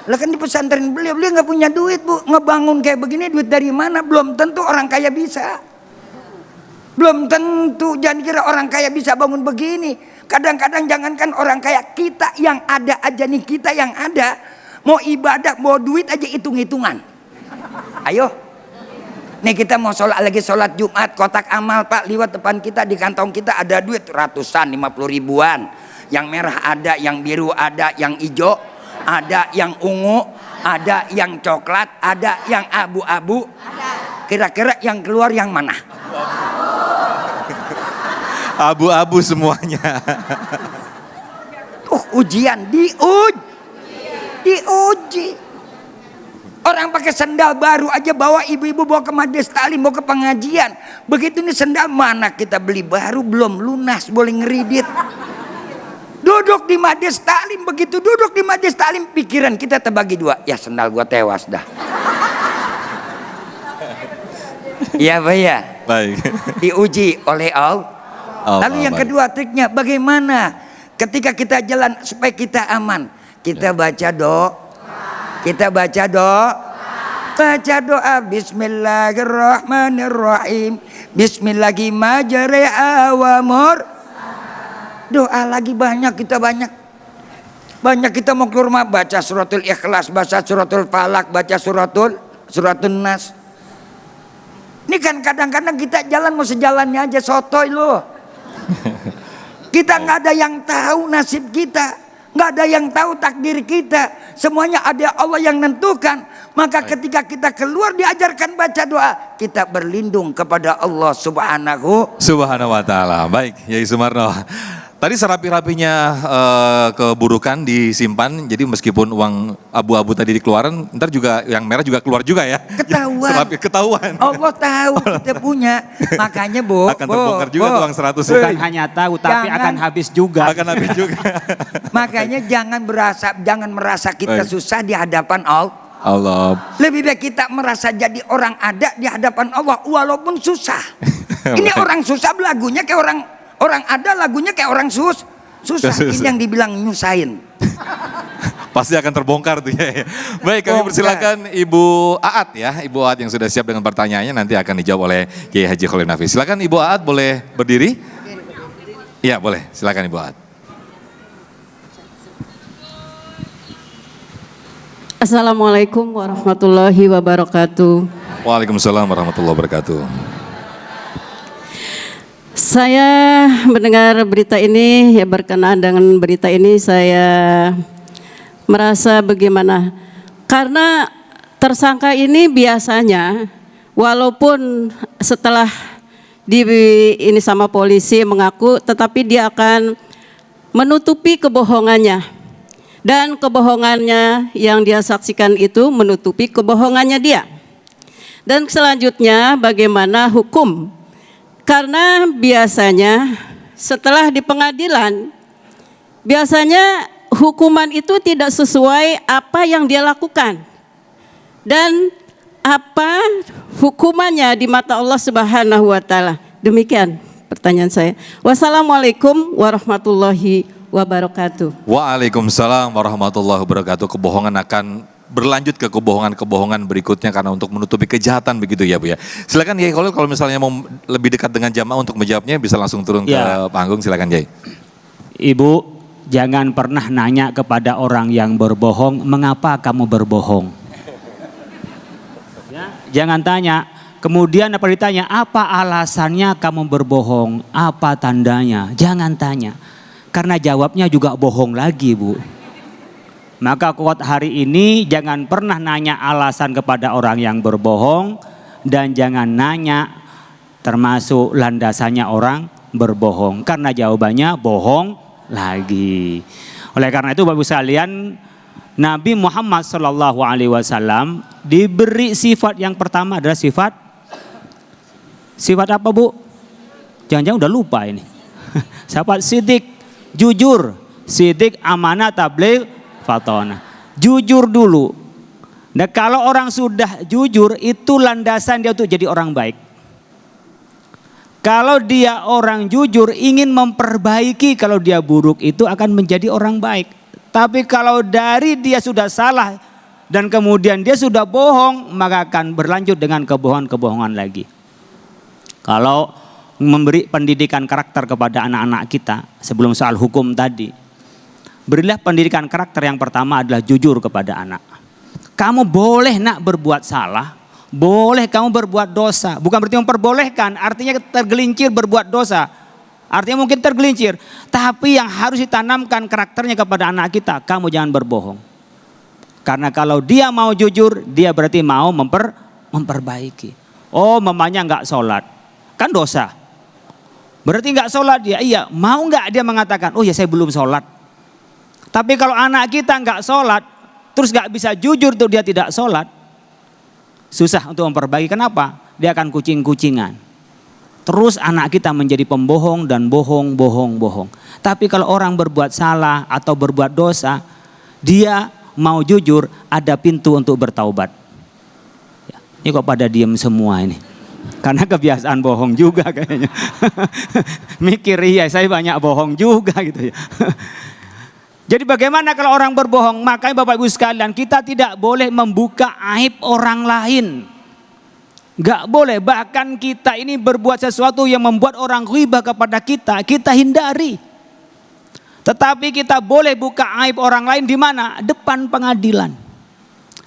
Lah kan di pesantren beliau nggak punya duit Bu, ngebangun kayak begini duit dari mana? Belum tentu orang kaya bisa. Belum tentu, jangan kira orang kaya bisa bangun begini. Kadang-kadang jangankan orang kaya, kita yang ada aja nih, kita yang ada mau ibadah, mau duit aja hitung-hitungan. Ayo, nih kita mau lagi sholat Jumat, kotak amal Pak liwat depan kita, di kantong kita ada duit ratusan, 50 ribuan. Yang merah ada, yang biru ada, yang hijau ada, yang ungu ada, yang coklat ada, yang abu-abu. Kira-kira yang keluar yang mana? Abu-abu semuanya. Ujian, diuji. Orang pakai sendal baru aja bawa ibu-ibu bawa ke majelis taklim, bawa ke pengajian. Begitu nih sendal mana kita beli baru belum lunas, boleh ngeridit. Duduk di majelis taklim, begitu duduk di majelis taklim pikiran kita terbagi dua. Ya sendal gua tewas dah. Iya Pak ya. Baik. Diuji oleh Allah. Lalu yang kedua triknya bagaimana ketika kita jalan supaya kita aman? Kita baca doa. Kita baca doa. Baca doa Bismillahirrahmanirrahim. Bismillahirrahmanirrahim. Doa lagi banyak kita banyak kita mau ke rumah baca suratul Ikhlas, baca suratul Falak, baca suratul Nas. Ini kan kadang-kadang kita jalan mau sejalannya aja sotoy loh. Kita nggak ada yang tahu nasib kita. Nggak ada yang tahu takdir kita. Semuanya ada Allah yang nentukan. Maka ketika kita keluar diajarkan baca doa, kita berlindung kepada Allah Subhanahu Subhanahu wa ta'ala. Baik, Yai Sumarno. Tadi serapi-rapinya keburukan disimpan, jadi meskipun uang abu-abu tadi dikeluaran, ntar juga yang merah juga keluar juga ya. Ketahuan. Serapi ketahuan. Allah tahu kita punya. Makanya Bu, Akan terbongkar juga tuh uang 100 Bukan hanya tahu, tapi Jangan. akan habis juga. Akan habis juga. Makanya jangan merasa kita Baik. susah di hadapan Allah. Allah. Lebih baik kita merasa jadi orang ada di hadapan Allah walaupun susah. Ini Baik. orang susah lagunya kayak orang ada, lagunya kayak orang susah. Susah. Ini yang dibilang nyusahin. Pasti akan terbongkar tuh ya. Baik, kami Bongkar. persilakan Ibu Aat ya. Ibu Aat yang sudah siap dengan pertanyaannya nanti akan dijawab oleh Kiai Haji Khalil Nafis. Silakan Ibu Aat, boleh berdiri? Iya, boleh. Silakan Ibu Aat. Assalamualaikum warahmatullahi wabarakatuh. Waalaikumsalam warahmatullahi wabarakatuh. Saya mendengar berita ini, ya berkenaan dengan berita ini saya merasa bagaimana. Karena tersangka ini biasanya walaupun setelah ini sama polisi mengaku, tetapi dia akan menutupi kebohongannya. Dan kebohongannya yang dia saksikan itu menutupi kebohongannya dia. Dan selanjutnya bagaimana hukum? Karena biasanya setelah di pengadilan, biasanya hukuman itu tidak sesuai apa yang dia lakukan. Dan apa hukumannya di mata Allah Subhanahu wa ta'ala. Demikian pertanyaan saya. Wassalamualaikum warahmatullahi wabarakatuh. Waalaikumsalam warahmatullahi wabarakatuh. Kebohongan akan berlanjut ke kebohongan-kebohongan berikutnya karena untuk menutupi kejahatan begitu ya Bu ya. Silakan Yai Khalil kalau misalnya mau lebih dekat dengan jamaah untuk menjawabnya bisa langsung turun ke Ya. panggung, silakan Yai. Ibu, jangan pernah nanya kepada orang yang berbohong, mengapa kamu berbohong? Ya, jangan tanya. Kemudian apa ditanya, apa alasannya kamu berbohong? Apa tandanya? Jangan tanya. Karena jawabnya juga bohong lagi, Bu. Maka kuat hari ini jangan pernah nanya alasan kepada orang yang berbohong dan jangan nanya termasuk landasannya orang berbohong karena jawabannya bohong lagi. Oleh karena itu Bapak Ibu sekalian, Nabi Muhammad SAW diberi sifat yang pertama adalah sifat apa Bu? Jangan-jangan udah lupa ini. Sifat sidik, jujur, sidik, amanah, tabligh, fatona. Jujur dulu. Nah kalau orang sudah jujur itu landasan dia untuk jadi orang baik. Kalau dia orang jujur ingin memperbaiki, kalau dia buruk itu akan menjadi orang baik. Tapi kalau dari dia sudah salah dan kemudian dia sudah bohong, maka akan berlanjut dengan kebohongan-kebohongan lagi. Kalau memberi pendidikan karakter kepada anak-anak kita sebelum soal hukum tadi, berilah pendidikan karakter yang pertama adalah jujur kepada anak. Kamu boleh nak berbuat salah, boleh kamu berbuat dosa. Bukan berarti memperbolehkan, artinya tergelincir berbuat dosa. Artinya mungkin tergelincir. Tapi yang harus ditanamkan karakternya kepada anak kita, kamu jangan berbohong. Karena kalau dia mau jujur, dia berarti mau memperbaiki. Oh mamanya nggak sholat, kan dosa. Berarti nggak sholat dia, iya. Mau nggak dia mengatakan, oh ya saya belum sholat. Tapi kalau anak kita nggak sholat, terus nggak bisa jujur tuh dia tidak sholat, susah untuk memperbaiki. Kenapa? Dia akan kucing-kucingan. Terus anak kita menjadi pembohong dan bohong. Tapi kalau orang berbuat salah atau berbuat dosa, dia mau jujur, ada pintu untuk bertaubat. Ya, ini kok pada diem semua ini? Karena kebiasaan bohong juga kayaknya. Mikir iya saya banyak bohong juga gitu ya. Jadi bagaimana kalau orang berbohong? Makanya Bapak Ibu sekalian, kita tidak boleh membuka aib orang lain. Gak boleh, bahkan kita ini berbuat sesuatu yang membuat orang ghibah kepada kita hindari. Tetapi kita boleh buka aib orang lain di mana? Depan pengadilan.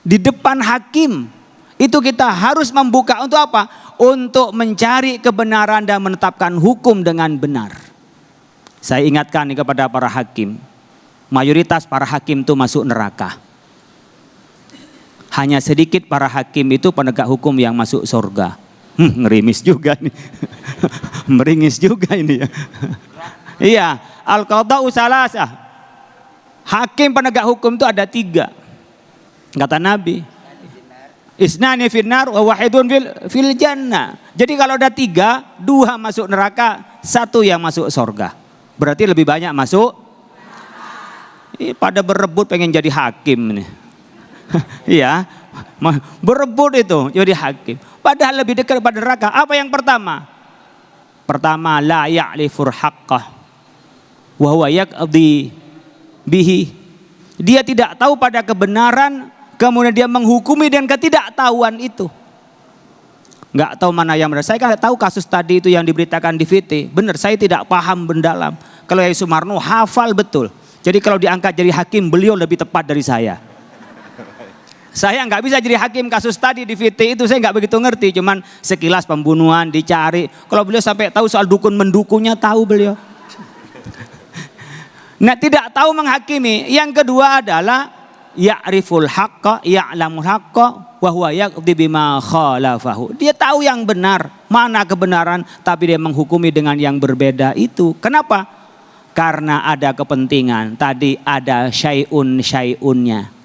Di depan hakim. Itu kita harus membuka untuk apa? Untuk mencari kebenaran dan menetapkan hukum dengan benar. Saya ingatkan nih kepada para hakim. mayoritas para hakim itu masuk neraka. Hanya sedikit para hakim itu penegak hukum yang masuk surga. Ngerimis juga nih. Meringis juga ini ya. Iya, al-qada'u salasah. Hakim penegak hukum itu ada 3. Kata Nabi, isnani finnar wa wahidun fil jannah. Jadi kalau ada 3, 2 masuk neraka, 1 yang masuk surga. Berarti lebih banyak masuk. Pada berebut pengen jadi hakim nih. Iya, berebut itu jadi hakim. Padahal lebih dekat pada neraka. Apa yang pertama? Pertama, la ya'rifur haqqah wa huwa yaqdi bihi. Dia tidak tahu pada kebenaran, kemudian dia menghukumi dengan ketidaktahuan itu. Nggak tahu mana yang benar. Saya kan tahu kasus tadi itu yang diberitakan di VT. Benar, saya tidak paham mendalam. Kalau Yai Sumarno hafal betul. Jadi kalau diangkat jadi hakim, beliau lebih tepat dari saya. Saya nggak bisa jadi hakim kasus tadi di VT itu, saya nggak begitu ngerti. Cuman sekilas pembunuhan dicari. Kalau beliau sampai tahu soal dukun mendukunya, tahu beliau. Nah, tidak tahu menghakimi. Yang kedua adalah ya'riful haqqa, ya'lamul haqqa wa huwa yaqdi bima khalafahu. Dia tahu yang benar, mana kebenaran, tapi dia menghukumi dengan yang berbeda itu. Kenapa? Karena ada kepentingan. Tadi ada syai'unnya.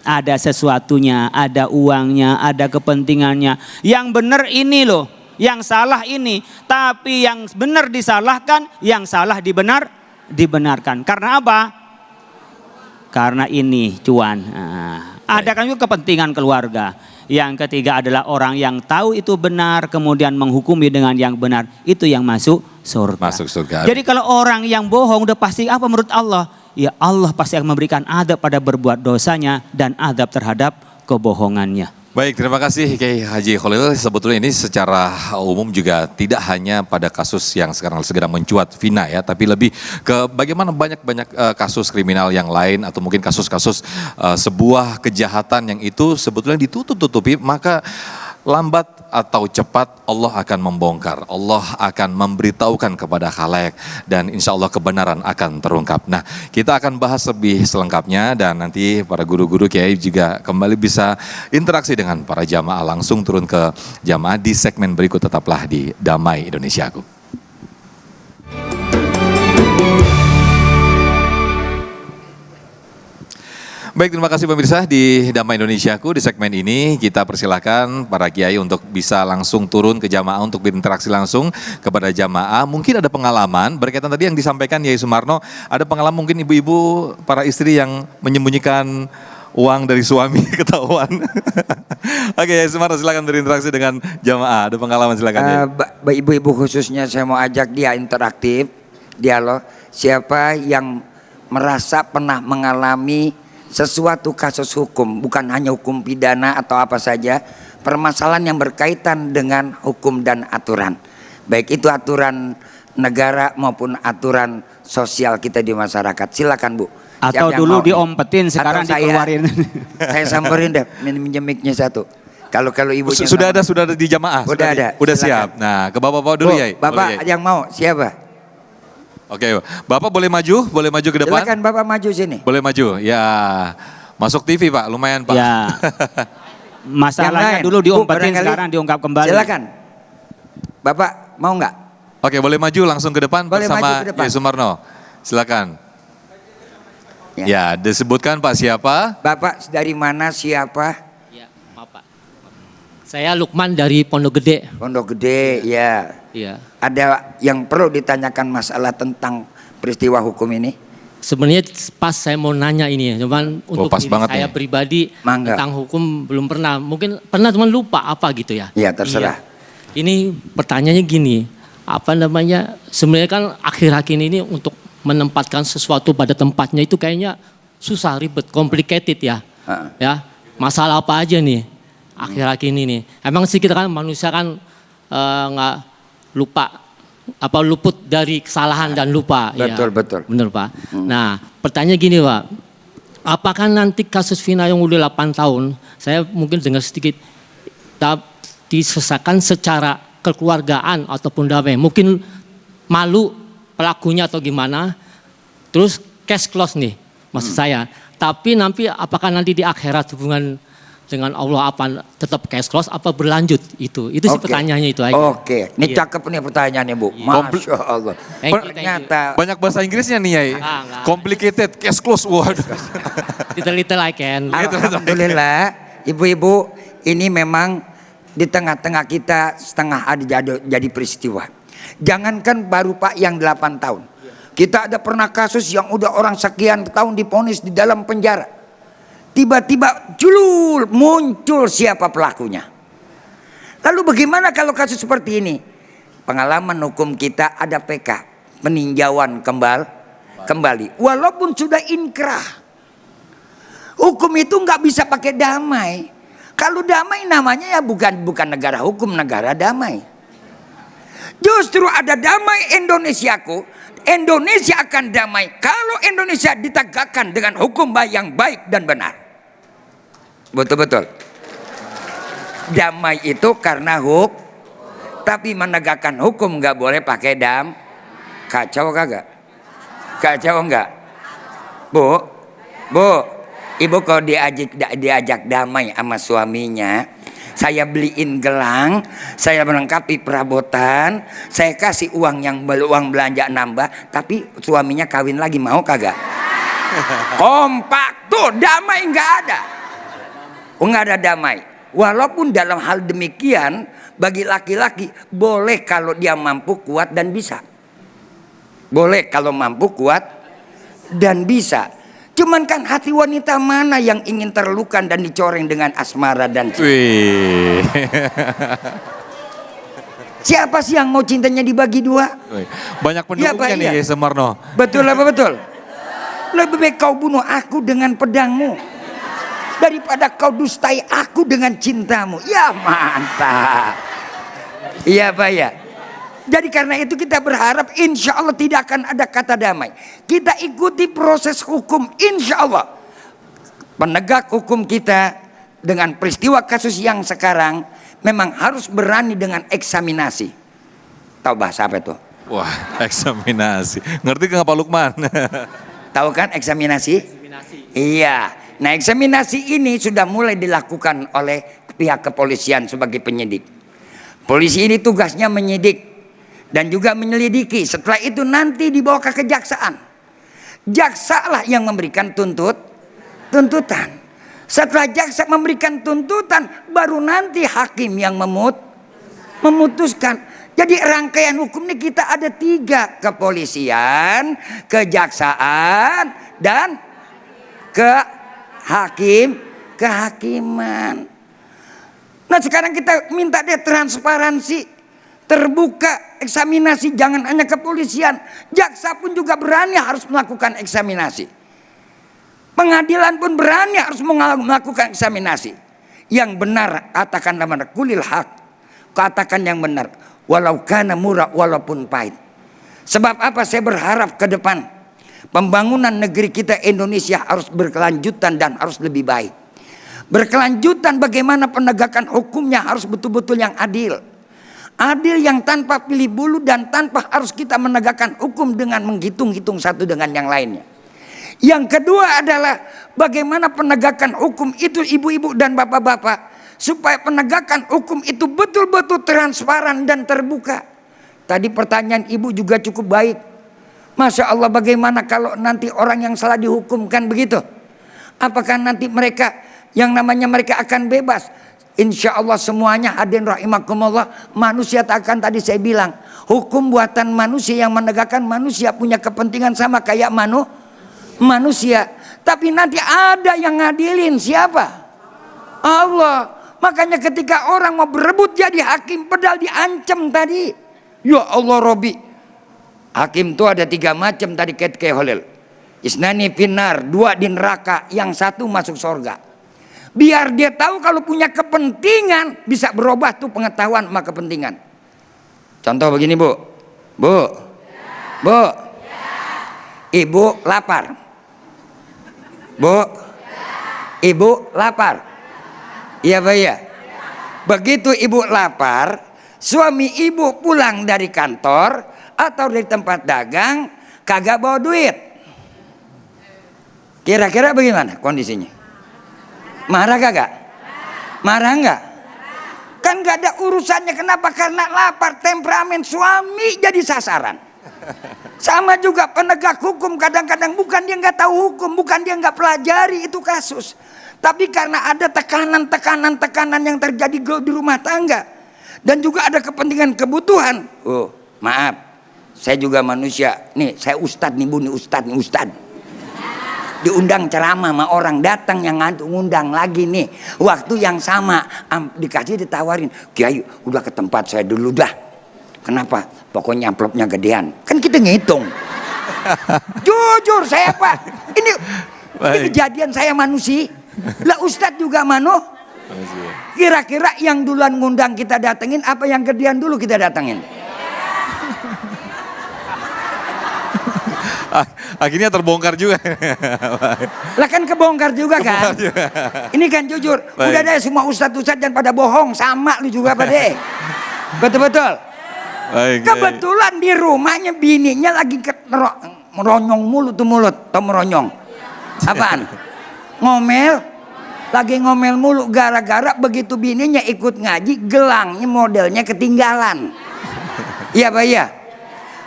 Ada sesuatunya, ada uangnya, ada kepentingannya. Yang benar ini loh, yang salah ini. Tapi yang benar disalahkan, yang salah dibenarkan. Karena apa? Karena ini cuan. Ada kan juga kepentingan keluarga. Yang ketiga adalah orang yang tahu itu benar, kemudian menghukumi dengan yang benar. Itu yang masuk surga. Masuk surga. Jadi kalau orang yang bohong udah pasti apa menurut Allah? Ya Allah pasti akan memberikan adab pada berbuat dosanya dan adab terhadap kebohongannya. Baik, terima kasih Kiai Haji Khalil. Sebetulnya ini secara umum juga tidak hanya pada kasus yang sekarang segera mencuat Vina ya, tapi lebih ke bagaimana banyak kasus kriminal yang lain atau mungkin kasus-kasus sebuah kejahatan yang itu sebetulnya ditutup-tutupi, maka lambat atau cepat Allah akan membongkar, Allah akan memberitahukan kepada khalayak dan insya Allah kebenaran akan terungkap. Nah, kita akan bahas lebih selengkapnya dan nanti para guru-guru kiai juga kembali bisa interaksi dengan para jamaah, langsung turun ke jamaah di segmen berikut. Tetaplah di Damai Indonesiaku. Baik, terima kasih pemirsa di Damai Indonesiaku. Di segmen ini kita persilahkan para kiai untuk bisa langsung turun ke jamaah untuk berinteraksi langsung kepada jamaah. Mungkin ada pengalaman berkaitan tadi yang disampaikan Yai Sumarno, ada pengalaman mungkin ibu-ibu para istri yang menyembunyikan uang dari suami ketahuan. Oke, Yai Sumarno silakan berinteraksi dengan jamaah. Ada pengalaman silakan. Ibu-ibu khususnya saya mau ajak dia interaktif, dialog. Siapa yang merasa pernah mengalami sesuatu kasus hukum, bukan hanya hukum pidana atau apa saja, permasalahan yang berkaitan dengan hukum dan aturan, baik itu aturan negara maupun aturan sosial kita di masyarakat. Silakan Bu. Atau dulu diompetin, sekarang dikeluarin. Saya samperin deh, minjem mic-nya satu. Kalau ibu sudah ada di jamaah. Sudah siap. Nah, ke bapak-bapak dulu ya. Bapak yang mau siapa? Oke, Bapak boleh maju ke depan. Silakan Bapak maju sini. Boleh maju, ya. Masuk TV Pak, lumayan Pak. Ya. Masalahnya dulu diumpetin, sekarang diungkap kembali. Silakan. Bapak mau nggak? Oke, boleh maju langsung ke depan boleh bersama Yai Sumarno. Silakan. Ya, disebutkan Pak siapa? Bapak dari mana, siapa? Ya, Bapak. Saya Lukman dari Pondok Gede. Pondok Gede, ya. Iya. Ada yang perlu ditanyakan masalah tentang peristiwa hukum ini? Sebenarnya pas saya mau nanya ini, cuman untuk diri saya pribadi tentang hukum belum pernah. Mungkin pernah cuman lupa apa gitu ya. Iya, terserah. Iya. Ini pertanyaannya gini, apa namanya? Sebenarnya kan akhir-akhir ini untuk menempatkan sesuatu pada tempatnya itu kayaknya susah, ribet, complicated ya. Ya, masalah apa aja nih akhir-akhir ini nih. Emang sih kita kan manusia kan nggak lupa, luput dari kesalahan dan lupa. Betul, ya, betul. Bener Pak. Nah, pertanyaan gini Pak, apakah nanti kasus Vina yang udah 8 tahun, saya mungkin dengar sedikit, diselesaikan secara kekeluargaan ataupun damai, mungkin malu pelakunya atau gimana, terus case close nih, maksud saya. Tapi nanti apakah nanti di akhirat hubungan dengan Allah apa tetap cash close apa berlanjut itu sih pertanyaannya itu aja. Oke, ini cakep nih pertanyaannya Bu. Masya Allah. Ternyata Banyak bahasa Inggrisnya nih Yai. Complicated, cash close. Waduh. Little I can. Alhamdulillah, ibu-ibu, ini memang di tengah-tengah kita setengah ada jadi peristiwa. Jangankan baru Pak yang 8 tahun. Kita ada pernah kasus yang udah orang sekian tahun diponis di dalam penjara. Tiba-tiba muncul siapa pelakunya. Lalu bagaimana kalau kasus seperti ini? Pengalaman hukum kita ada PK, peninjauan kembali. Walaupun sudah inkrah. Hukum itu nggak bisa pakai damai. Kalau damai namanya ya bukan negara hukum, negara damai. Justru ada damai Indonesiaku. Indonesia akan damai kalau Indonesia ditegakkan dengan hukum yang baik dan benar. Betul-betul. Damai itu karena hukum. Tapi menegakkan hukum nggak boleh pakai kacau kagak? Kacau enggak? Bu, ibu kalau diajak damai sama suaminya, saya beliin gelang, saya melengkapi perabotan, saya kasih uang belanja nambah, tapi suaminya kawin lagi, mau kagak? Kompak tuh, damai nggak ada. Nggak ada damai. Walaupun dalam hal demikian bagi laki-laki boleh kalau dia mampu, kuat dan bisa. Boleh kalau mampu, kuat dan bisa. Cuman kan hati wanita mana yang ingin terlukan dan dicoreng dengan asmara dan cinta? Siapa sih yang mau cintanya dibagi dua? Banyak pendukungnya nih Semarno. Betul apa betul? Lebih baik kau bunuh aku dengan pedangmu daripada kau dustai aku dengan cintamu. Ya mantap. Iya Pak ya. Jadi karena itu kita berharap insya Allah tidak akan ada kata damai. Kita ikuti proses hukum insya Allah. Penegak hukum kita dengan peristiwa kasus yang sekarang memang harus berani dengan eksaminasi. Tahu bahasa apa itu? Wah, eksaminasi. Ngerti nggak Pak Lukman? Tahu kan eksaminasi? Iya. Nah eksaminasi ini sudah mulai dilakukan oleh pihak kepolisian sebagai penyidik. Polisi ini tugasnya menyidik dan juga menyelidiki. Setelah itu nanti dibawa ke kejaksaan. Jaksa lah yang memberikan tuntutan. Setelah jaksa memberikan tuntutan, baru nanti hakim yang memutuskan. Jadi rangkaian hukum ini kita ada 3. Kepolisian, kejaksaan, dan kehakiman. Nah sekarang kita minta dia transparansi, terbuka eksaminasi, jangan hanya kepolisian, jaksa pun juga berani harus melakukan eksaminasi. Pengadilan pun berani harus melakukan eksaminasi. Yang benar katakanlah benar, kulil haq, katakan yang benar, walau kana murah walaupun pahit. Sebab apa? Saya berharap ke depan pembangunan negeri kita Indonesia harus berkelanjutan dan harus lebih baik. Berkelanjutan bagaimana penegakan hukumnya harus betul-betul yang adil. Adil yang tanpa pilih bulu dan tanpa harus kita menegakkan hukum dengan menghitung-hitung satu dengan yang lainnya. Yang kedua adalah bagaimana penegakan hukum itu ibu-ibu dan bapak-bapak. Supaya penegakan hukum itu betul-betul transparan dan terbuka. Tadi pertanyaan ibu juga cukup baik. Masya Allah, bagaimana kalau nanti orang yang salah dihukumkan begitu? Apakah nanti mereka yang namanya mereka akan bebas? Insya Allah semuanya hadirin rahimakumullah. Manusia takkan tadi saya bilang, hukum buatan manusia yang menegakkan manusia punya kepentingan sama kayak manusia. Tapi nanti ada yang ngadilin, siapa? Allah. Makanya ketika orang mau berebut jadi hakim, padahal diancam tadi. Ya Allah Robbi. Hakim itu ada 3 macam tadi kayak Holil. Isnani finar, 2 di neraka, yang 1 masuk surga. Biar dia tahu kalau punya kepentingan bisa berubah tuh pengetahuan sama kepentingan. Contoh begini Bu. Ibu lapar. Ibu lapar. Iya Pak ya. Begitu ibu lapar, suami ibu pulang dari kantor atau dari tempat dagang kagak bawa duit. Kira-kira bagaimana kondisinya? Marah kagak? Marah enggak? Kan gak ada urusannya. Kenapa? Karena lapar, temperamen suami jadi sasaran. Sama juga penegak hukum, kadang-kadang bukan dia nggak tahu hukum, bukan dia nggak pelajari itu kasus, tapi karena ada tekanan yang terjadi di rumah tangga, dan juga ada kepentingan kebutuhan. Oh maaf, saya juga manusia. Nih saya ustadz nih bu, nih ustadz. Diundang ceramah sama orang, datang yang ngundang lagi nih, waktu yang sama dikasih, ditawarin, Kiai udah ke tempat saya dulu dah. Kenapa? Pokoknya amplopnya gedean. Kan kita ngitung. Jujur saya Pak, ini kejadian saya manusia. Lah Ustadz juga Kira-kira yang duluan ngundang kita datengin, apa yang gedean dulu kita datengin? Akhirnya terbongkar juga. Lah kan kebongkar juga kan. Ini kan jujur. Udah deh semua ustadz dan pada bohong, sama lu juga Pak deh. Betul-betul. Kebetulan di rumahnya bininya lagi meronyong mulut tuh atau meronyong. Apaan? Ngomel. Lagi ngomel mulu gara-gara begitu bininya ikut ngaji, gelangnya modelnya ketinggalan. Iya Pak ya.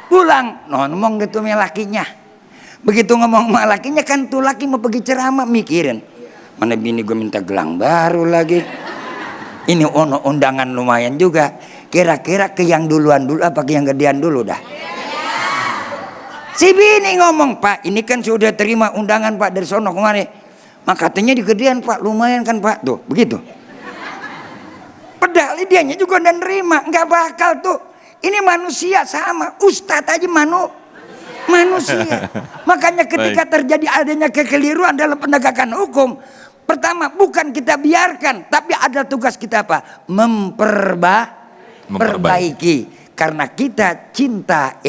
Pulang ngomong gitu sama lakinya. Begitu ngomong sama lakinya, kan tuh laki mau pergi ceramah, mikirin mana bini gue minta gelang baru lagi. Ini undangan lumayan juga. Kira-kira ke yang duluan dulu apa ke yang gedean dulu dah? Si bini ngomong, Pak ini kan sudah terima undangan Pak dari sono kemarin. Maka katanya di gedean Pak, lumayan kan Pak. Tuh begitu. Padahal dianya juga udah nerima. Nggak bakal tuh. Ini manusia sama. Ustadz aja manusia. Makanya ketika terjadi adanya kekeliruan dalam penegakan hukum, pertama bukan kita biarkan, tapi ada tugas kita apa? Memperbaiki. Karena kita cinta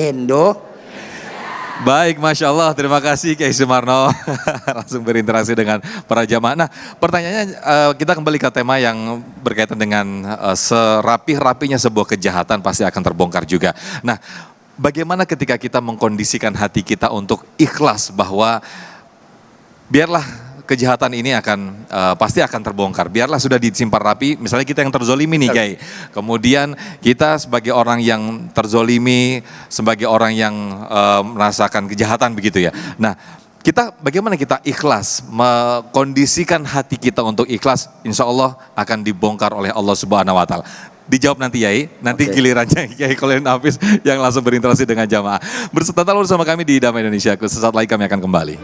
Baik, Masya Allah, terima kasih Kiai Sumarno. Langsung berinteraksi dengan para jamaah. Nah, pertanyaannya kita kembali ke tema yang berkaitan dengan serapih-rapinya sebuah kejahatan pasti akan terbongkar juga. Nah, bagaimana ketika kita mengkondisikan hati kita untuk ikhlas bahwa biarlah kejahatan ini pasti akan terbongkar. Biarlah sudah disimpan rapi. Misalnya kita yang terzolimi nih Kiai. Kemudian kita sebagai orang yang terzolimi, sebagai orang yang merasakan kejahatan begitu ya. Nah, bagaimana kita ikhlas, mengkondisikan hati kita untuk ikhlas, insya Allah akan dibongkar oleh Allah Subhanahu Wa Taala. Dijawab nanti Yai, nanti gilirannya Kiai Kholil Nafis yang langsung berinteraksi dengan jamaah. Tetaplah bersama kami di Damai Indonesia. Sesaat lagi kami akan kembali.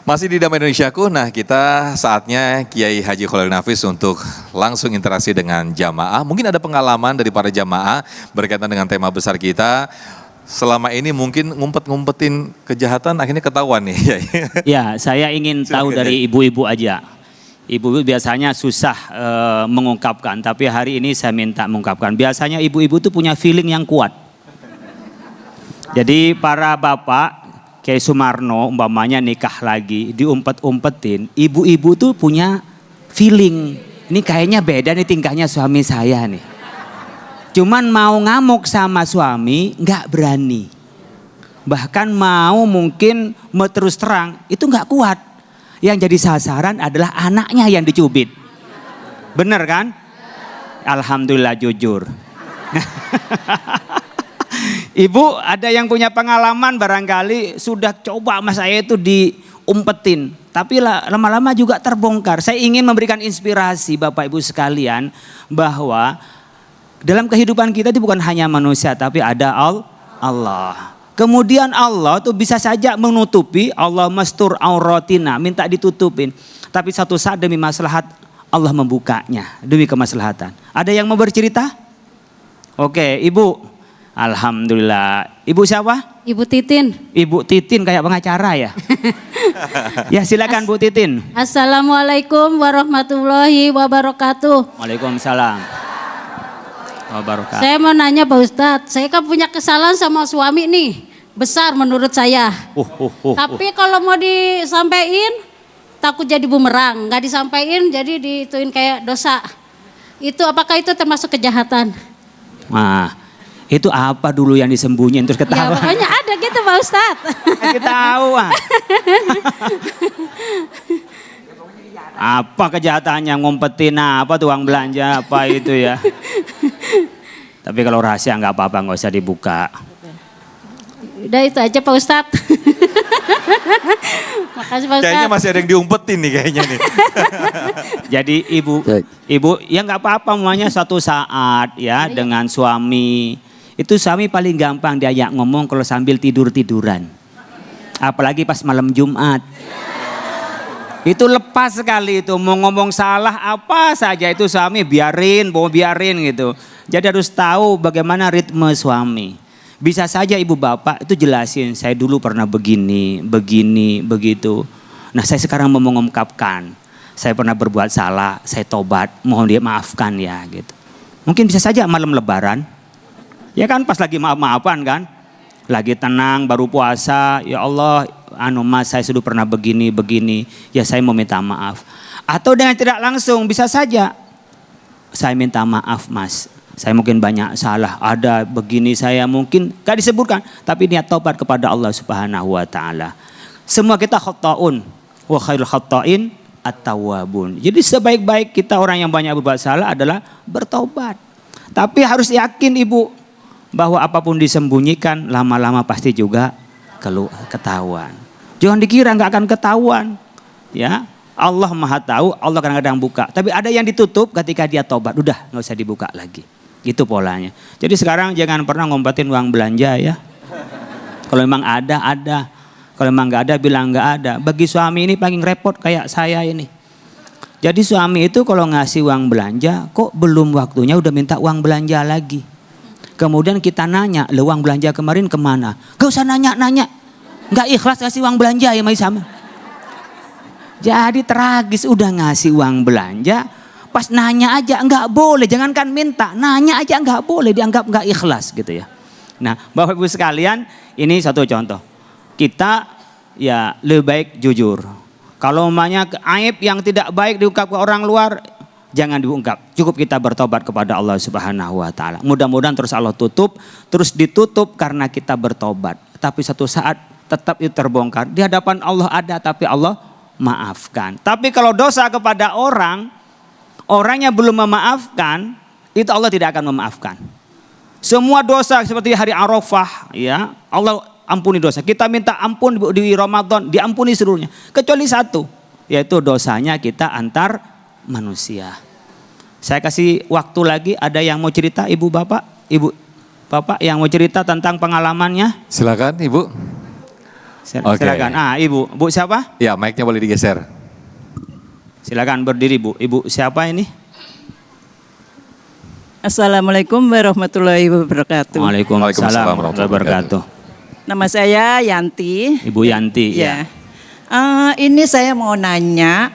Masih di Damai Indonesiaku, nah kita saatnya Kiai Haji Kholil Nafis untuk langsung interaksi dengan jamaah. Mungkin ada pengalaman dari para jamaah berkaitan dengan tema besar kita. Selama ini mungkin ngumpet-ngumpetin kejahatan akhirnya ketahuan nih. Ya, saya ingin tahu dari ibu-ibu aja. Ibu-ibu biasanya susah mengungkapkan, tapi hari ini saya minta mengungkapkan. Biasanya ibu-ibu tuh punya feeling yang kuat. Jadi para bapak, Kiai Sumarno umpamanya nikah lagi, diumpet-umpetin, ibu-ibu tuh punya feeling, ini kayaknya beda nih tingkahnya suami saya nih. Cuman mau ngamuk sama suami nggak berani. Bahkan mungkin mau terus terang, itu nggak kuat. Yang jadi sasaran adalah anaknya yang dicubit. Bener kan? Alhamdulillah jujur. Ibu ada yang punya pengalaman barangkali sudah coba sama saya itu diumpetin. Tapi lama-lama juga terbongkar. Saya ingin memberikan inspirasi Bapak Ibu sekalian bahwa dalam kehidupan kita itu bukan hanya manusia tapi ada Allah. Kemudian Allah tuh bisa saja menutupi, Allah mastur auratina, minta ditutupin. Tapi satu saat demi maslahat Allah membukanya demi kemaslahatan. Ada yang mau bercerita? Oke, Ibu. Alhamdulillah. Ibu siapa? Ibu Titin. Ibu Titin kayak pengacara ya. Ya silakan Bu Titin. Assalamualaikum warahmatullahi wabarakatuh. Waalaikumsalam. Wabarakatuh. Saya mau nanya Pak Ustadz, saya kan punya kesalahan sama suami nih, besar menurut saya. Tapi kalau mau disampaikan takut jadi bumerang, nggak disampaikan jadi dituin kayak dosa. Itu apakah itu termasuk kejahatan? Nah, Itu apa dulu yang disembunyiin terus Ya ketawa? pokoknya ada gitu Pak Ustadz. Kasih tahu ah. Apa kejahatannya, ngumpetin apa tuh uang belanja apa itu ya. Tapi kalau rahasia nggak apa-apa, nggak usah dibuka. Udah itu aja Pak Ustadz. Makasih Pak Ustadz. Kayaknya masih ada yang diumpetin nih kayaknya nih. Jadi ibu ya nggak apa-apa, semuanya suatu saat ya dengan suami. Itu suami paling gampang diajak ngomong kalau sambil tidur-tiduran. Apalagi pas malam Jumat. Itu lepas sekali itu, mau ngomong salah apa saja itu suami biarin, mau biarin gitu. Jadi harus tahu bagaimana ritme suami. Bisa saja ibu bapak itu jelasin, saya dulu pernah begini, begitu. Nah saya sekarang mau mengungkapkan, saya pernah berbuat salah, saya tobat, mohon dia maafkan ya gitu. Mungkin bisa saja malam lebaran, ya kan pas lagi maaf-maafan kan. Lagi tenang baru puasa, ya Allah mas saya sudah pernah begini, ya saya mau minta maaf. Atau dengan tidak langsung bisa saja, saya minta maaf mas, saya mungkin banyak salah, ada begini saya mungkin gak disebutkan, tapi niat taubat kepada Allah Subhanahu wa taala. Semua kita khata'un, wa khairul khata'in at-tawwabun. Jadi sebaik-baik kita orang yang banyak berbuat salah adalah bertobat. Tapi harus yakin ibu, bahwa apapun disembunyikan lama-lama pasti juga ketahuan. Jangan dikira nggak akan ketahuan. Ya, Allah Maha tahu, Allah kadang-kadang buka. Tapi ada yang ditutup ketika dia tobat, udah nggak usah dibuka lagi. Gitu polanya. Jadi sekarang jangan pernah ngumpetin uang belanja ya. Kalau memang ada. Kalau memang nggak ada bilang nggak ada. Bagi suami ini paling repot kayak saya ini. Jadi suami itu kalau ngasih uang belanja, kok belum waktunya udah minta uang belanja lagi. Kemudian kita nanya, uang belanja kemarin kemana? Gak usah nanya-nanya. Gak ikhlas kasih uang belanja ya sama. Jadi tragis, udah ngasih uang belanja, pas nanya aja nggak boleh, jangankan minta, nanya aja nggak boleh, dianggap nggak ikhlas gitu ya. Nah Bapak Ibu sekalian, ini satu contoh. Kita ya lebih baik jujur. Kalau umpamanya aib yang tidak baik diungkap ke orang luar, jangan diungkap, cukup kita bertobat kepada Allah Subhanahu wa taala. Mudah-mudahan terus Allah tutup, terus ditutup karena kita bertobat. Tapi satu saat tetap itu terbongkar. Di hadapan Allah ada, tapi Allah maafkan. Tapi kalau dosa kepada orangnya belum memaafkan, itu Allah tidak akan memaafkan. Semua dosa seperti hari Arafah, ya Allah ampuni dosa. Kita minta ampun di Ramadan, diampuni seluruhnya. Kecuali satu, yaitu dosanya kita antar manusia. Saya kasih waktu lagi, ada yang mau cerita ibu bapak yang mau cerita tentang pengalamannya? Silakan ibu. Silakan. Ibu siapa? Ya, mic-nya boleh digeser. Silakan berdiri bu. Ibu siapa ini? Assalamualaikum warahmatullahi wabarakatuh. Waalaikumsalam warahmatullahi wabarakatuh. Nama saya Yanti. Ibu Yanti ya. Ini saya mau nanya,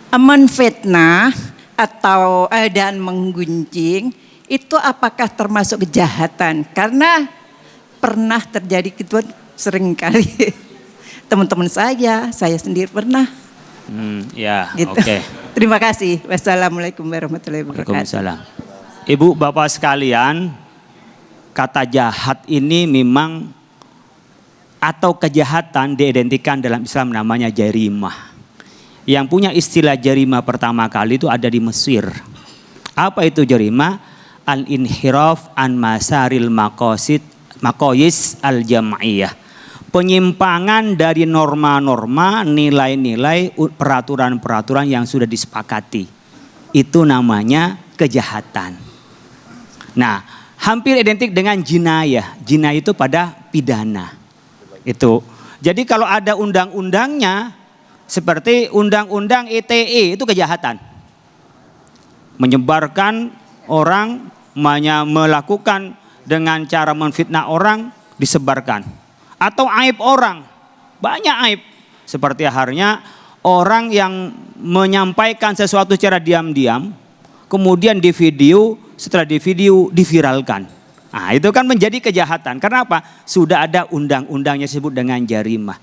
menfitnah atau dan menggunjing itu apakah termasuk kejahatan? Karena pernah terjadi gitu sering kali teman-teman saya sendiri pernah. Ya, gitu. Oke. Terima kasih. Wassalamualaikum warahmatullahi wabarakatuh. Waalaikumsalam. Ibu bapak sekalian, kata jahat ini memang atau kejahatan diidentikan dalam Islam namanya jarimah. Yang punya istilah jarimah pertama kali itu ada di Mesir. Apa itu jarimah? Al-inhiraf an masaril maqayis al-jam'iyah. Penyimpangan dari norma-norma, nilai-nilai, peraturan-peraturan yang sudah disepakati. Itu namanya kejahatan. Nah, hampir identik dengan jinayah. Jinayah itu pada pidana. Itu. Jadi kalau ada undang-undangnya, seperti undang-undang ITE itu kejahatan. Menyebarkan orang, melakukan dengan cara menfitnah orang, disebarkan. Atau aib orang, banyak aib. Seperti halnya orang yang menyampaikan sesuatu secara diam-diam, kemudian di video, setelah di video diviralkan. Nah itu kan menjadi kejahatan. Karena apa? Sudah ada undang-undangnya disebut dengan jarimah.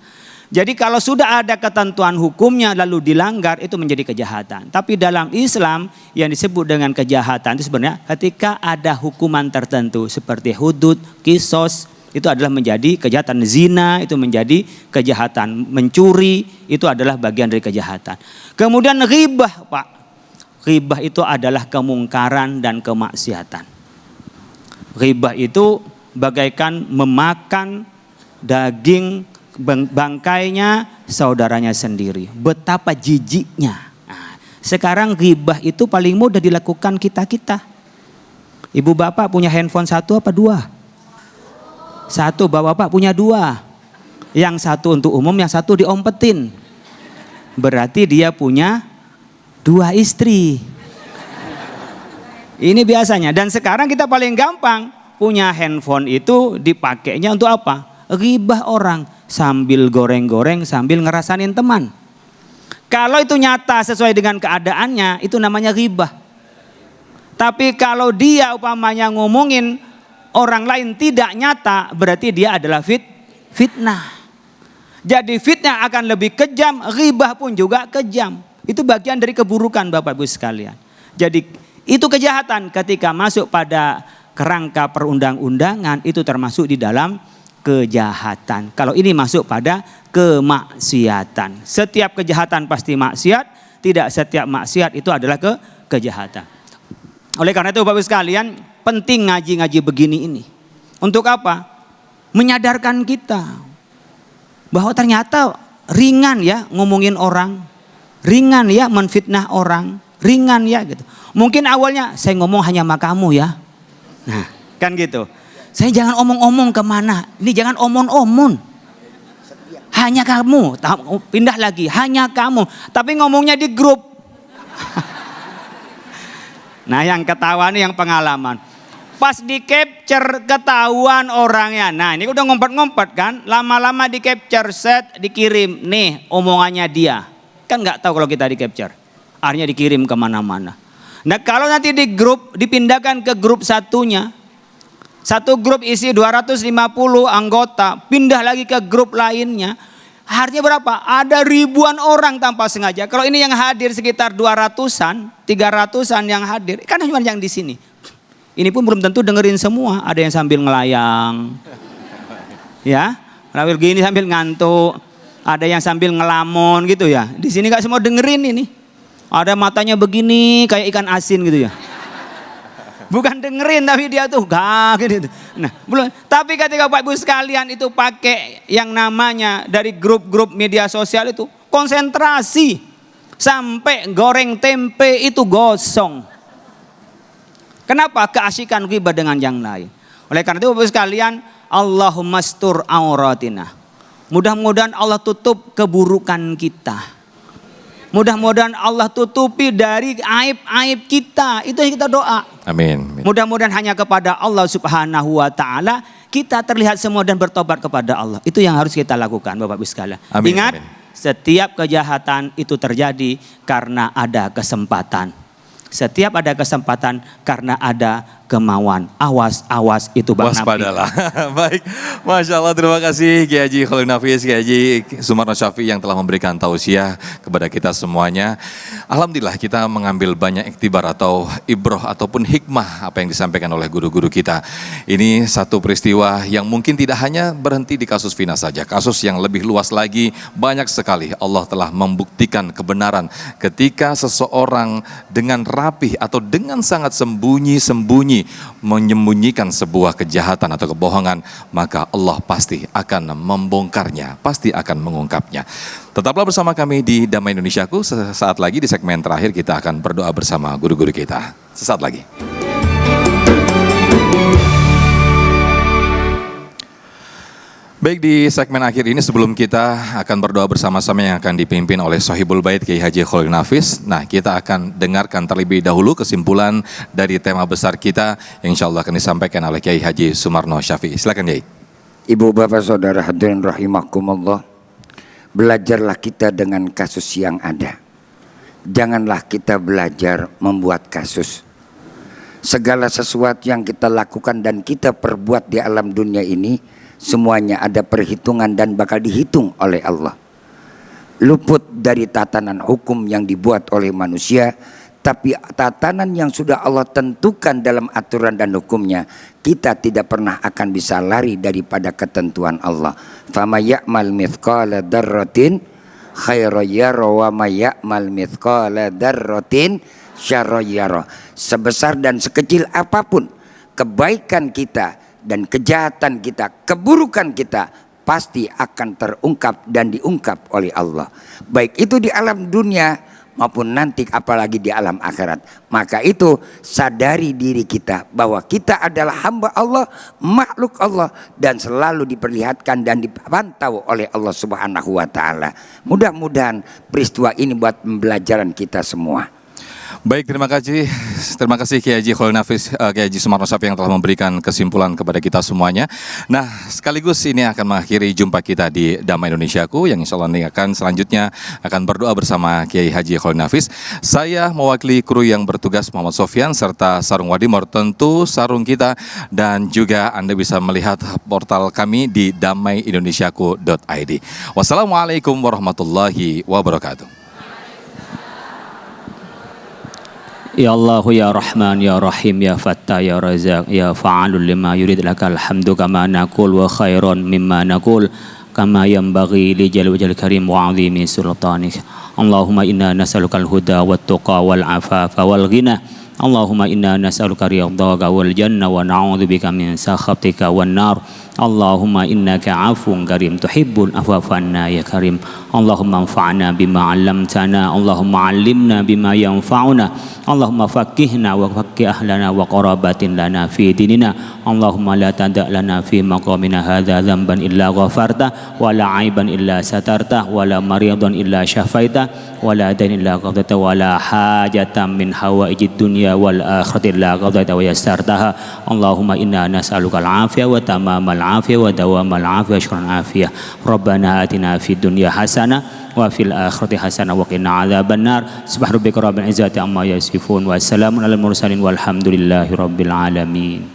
Jadi kalau sudah ada ketentuan hukumnya lalu dilanggar itu menjadi kejahatan. Tapi dalam Islam yang disebut dengan kejahatan itu sebenarnya ketika ada hukuman tertentu seperti hudud, kisos, itu adalah menjadi kejahatan. Zina itu menjadi kejahatan. Mencuri itu adalah bagian dari kejahatan. Kemudian ghibah, Pak. Ghibah itu adalah kemungkaran dan kemaksiatan. Ghibah itu bagaikan memakan daging bangkainya saudaranya sendiri. Betapa jijiknya. Nah, sekarang ghibah itu paling mudah dilakukan kita-kita. Ibu bapak punya handphone 1 apa 2? 1, bapak punya 2. Yang 1 untuk umum, yang 1 diompetin. Berarti dia punya 2 istri. Ini biasanya. Dan sekarang kita paling gampang punya handphone itu dipakainya untuk apa? Ghibah orang. Sambil goreng-goreng, sambil ngerasain teman. Kalau itu nyata sesuai dengan keadaannya, itu namanya ghibah. Tapi kalau dia umpamanya ngomongin orang lain tidak nyata, berarti dia adalah fitnah. Jadi fitnah akan lebih kejam, ghibah pun juga kejam. Itu bagian dari keburukan Bapak Ibu sekalian. Jadi itu kejahatan ketika masuk pada kerangka perundang-undangan, itu termasuk di dalam kejahatan. Kalau ini masuk pada kemaksiatan. Setiap kejahatan pasti maksiat, tidak setiap maksiat itu adalah kejahatan. Oleh karena itu Bapak sekalian, penting ngaji-ngaji begini ini. Untuk apa? Menyadarkan kita bahwa ternyata ringan ya ngomongin orang, ringan ya menfitnah orang, ringan ya gitu. Mungkin awalnya saya ngomong hanya sama kamu ya. Nah, kan gitu. Saya jangan omong-omong kemana. Ini jangan omong-omong. Hanya kamu. Pindah lagi. Hanya kamu. Tapi ngomongnya di grup. Nah yang ketawa nih yang pengalaman. Pas di capture ketahuan orangnya. Nah ini udah ngompet-ngompet kan. Lama-lama di capture set dikirim. Nih omongannya dia. Kan gak tahu kalau kita di capture. Artinya dikirim kemana-mana. Nah kalau nanti di grup dipindahkan ke grup satunya. Satu grup isi 250 anggota, pindah lagi ke grup lainnya. Artinya berapa? Ada ribuan orang tanpa sengaja. Kalau ini yang hadir sekitar 200-an, 300-an yang hadir, kan cuma yang di sini. Ini pun belum tentu dengerin semua. Ada yang sambil ngelayang, ya, sambil gini sambil ngantuk. Ada yang sambil ngelamun gitu ya. Di sini gak semua dengerin ini. Ada matanya begini kayak ikan asin gitu ya. Bukan dengerin tapi dia tuh gak gitu. Nah, belum. Tapi ketika Bapak Ibu sekalian itu pakai yang namanya dari grup-grup media sosial itu konsentrasi sampai goreng tempe itu gosong. Kenapa? Keasikan ghibah dengan yang lain. Oleh karena itu Bapak Ibu sekalian, Allahumma stur auratina. Mudah-mudahan Allah tutup keburukan kita. Mudah-mudahan Allah tutupi dari aib-aib kita. Itu yang kita doa. Amin. Mudah-mudahan hanya kepada Allah Subhanahu wa taala kita terlihat semua dan bertobat kepada Allah. Itu yang harus kita lakukan Bapak Ibu sekalian. Amin, Ingat, amin. Setiap kejahatan itu terjadi karena ada kesempatan. Setiap ada kesempatan karena ada kemauan. Awas, awas itu Bang Nafi. Waspadalah. Baik, Masya Allah, terima kasih Kiai Haji Khalil Nafis, Kiai Haji Sumarno Syafi'i yang telah memberikan tausiah kepada kita semuanya. Alhamdulillah kita mengambil banyak iktibar atau ibroh ataupun hikmah apa yang disampaikan oleh guru-guru kita. Ini satu peristiwa yang mungkin tidak hanya berhenti di kasus Vina saja. Kasus yang lebih luas lagi, banyak sekali Allah telah membuktikan kebenaran ketika seseorang dengan rapih atau dengan sangat sembunyi-sembunyi menyembunyikan sebuah kejahatan atau kebohongan, maka Allah pasti akan membongkarnya, pasti akan mengungkapnya. Tetaplah bersama kami di Damai Indonesiaku. Sesaat lagi di segmen terakhir kita akan berdoa bersama guru-guru kita. Sesaat lagi. Baik, di segmen akhir ini sebelum kita akan berdoa bersama-sama yang akan dipimpin oleh Sohibul Bait Kiai Haji Khalil Nafis. Nah, kita akan dengarkan terlebih dahulu kesimpulan dari tema besar kita yang insya Allah akan disampaikan oleh Kiai Haji Sumarno Syafi'i. Silakan Kiai. Ibu bapak saudara hadirin rahimakumullah, belajarlah kita dengan kasus yang ada. Janganlah kita belajar membuat kasus. Segala sesuatu yang kita lakukan dan kita perbuat di alam dunia ini semuanya ada perhitungan dan bakal dihitung oleh Allah. Luput dari tatanan hukum yang dibuat oleh manusia, tapi tatanan yang sudah Allah tentukan dalam aturan dan hukumnya, kita tidak pernah akan bisa lari daripada ketentuan Allah. Fama ya'mal mithqala dzarratin khairan yara wa may ya'mal mithqala dzarratin syarran yara. Sebesar dan sekecil apapun kebaikan kita dan kejahatan kita, keburukan kita, pasti akan terungkap dan diungkap oleh Allah. Baik itu di alam dunia maupun nanti apalagi di alam akhirat. Maka itu sadari diri kita bahwa kita adalah hamba Allah, makhluk Allah, dan selalu diperlihatkan dan dipantau oleh Allah Subhanahu wa taala. Mudah-mudahan peristiwa ini buat pembelajaran kita semua. Baik, terima kasih Kiai Haji Khalil Nafis, Kiai Haji Sumarno Safi yang telah memberikan kesimpulan kepada kita semuanya. Nah, sekaligus ini akan mengakhiri jumpa kita di Damai Indonesiaku yang insya Allah ini akan selanjutnya akan berdoa bersama Kiai Haji Khalil Nafis. Saya mewakili kru yang bertugas Muhammad Sofyan serta Sarung Wadimor, tentu sarung kita, dan juga Anda bisa melihat portal kami di damaiindonesiaku.id. Wassalamualaikum warahmatullahi wabarakatuh. Ya Allah ya Rahman ya Rahim ya Fattah ya Razak ya Fa'alul lima yurid lakal hamdu kama nakul wa khairan mimma nakul kama yanbaghi li jalali wajhil karim wa 'azimi sultanik. Allahumma inna nas'alukal huda wat tuqa wal afafa wal ghina. Allahumma inna nas'aluka ridhaka wal janna wa na'udzubika min sakhatika wan nar. Allahumma innaka 'afuwun karim tuhibbul afwa fa'anna ya karim. Allahumma anfa'na bima 'allamtana. Allahumma 'allimna bima yanfa'una. Allahumma faqihna wa faqih ahlana wa qarabatin lana fi dinina. Allahumma la tada' lana fi maqamina hadza dhanban illa ghafarta wa la 'aiban illa satarta wa la maridan illa syafaita wa la dain illa qadaita wa la hajatan min hawaijid dunya wal akhirati illa qadaita wa yassartaha. Allahumma inna nas'aluka al-'afiyah wa tamamal 'afiyah wa dawamal 'afiyah syukran 'afiyah. Rabbana atina fid dunya hasanah wa fil akhirati hasanah wa qina adzabannar. Subhana rabbika rabbil izzati amma yasifun wa salamun alal mursalin walhamdulillahi rabbil alamin.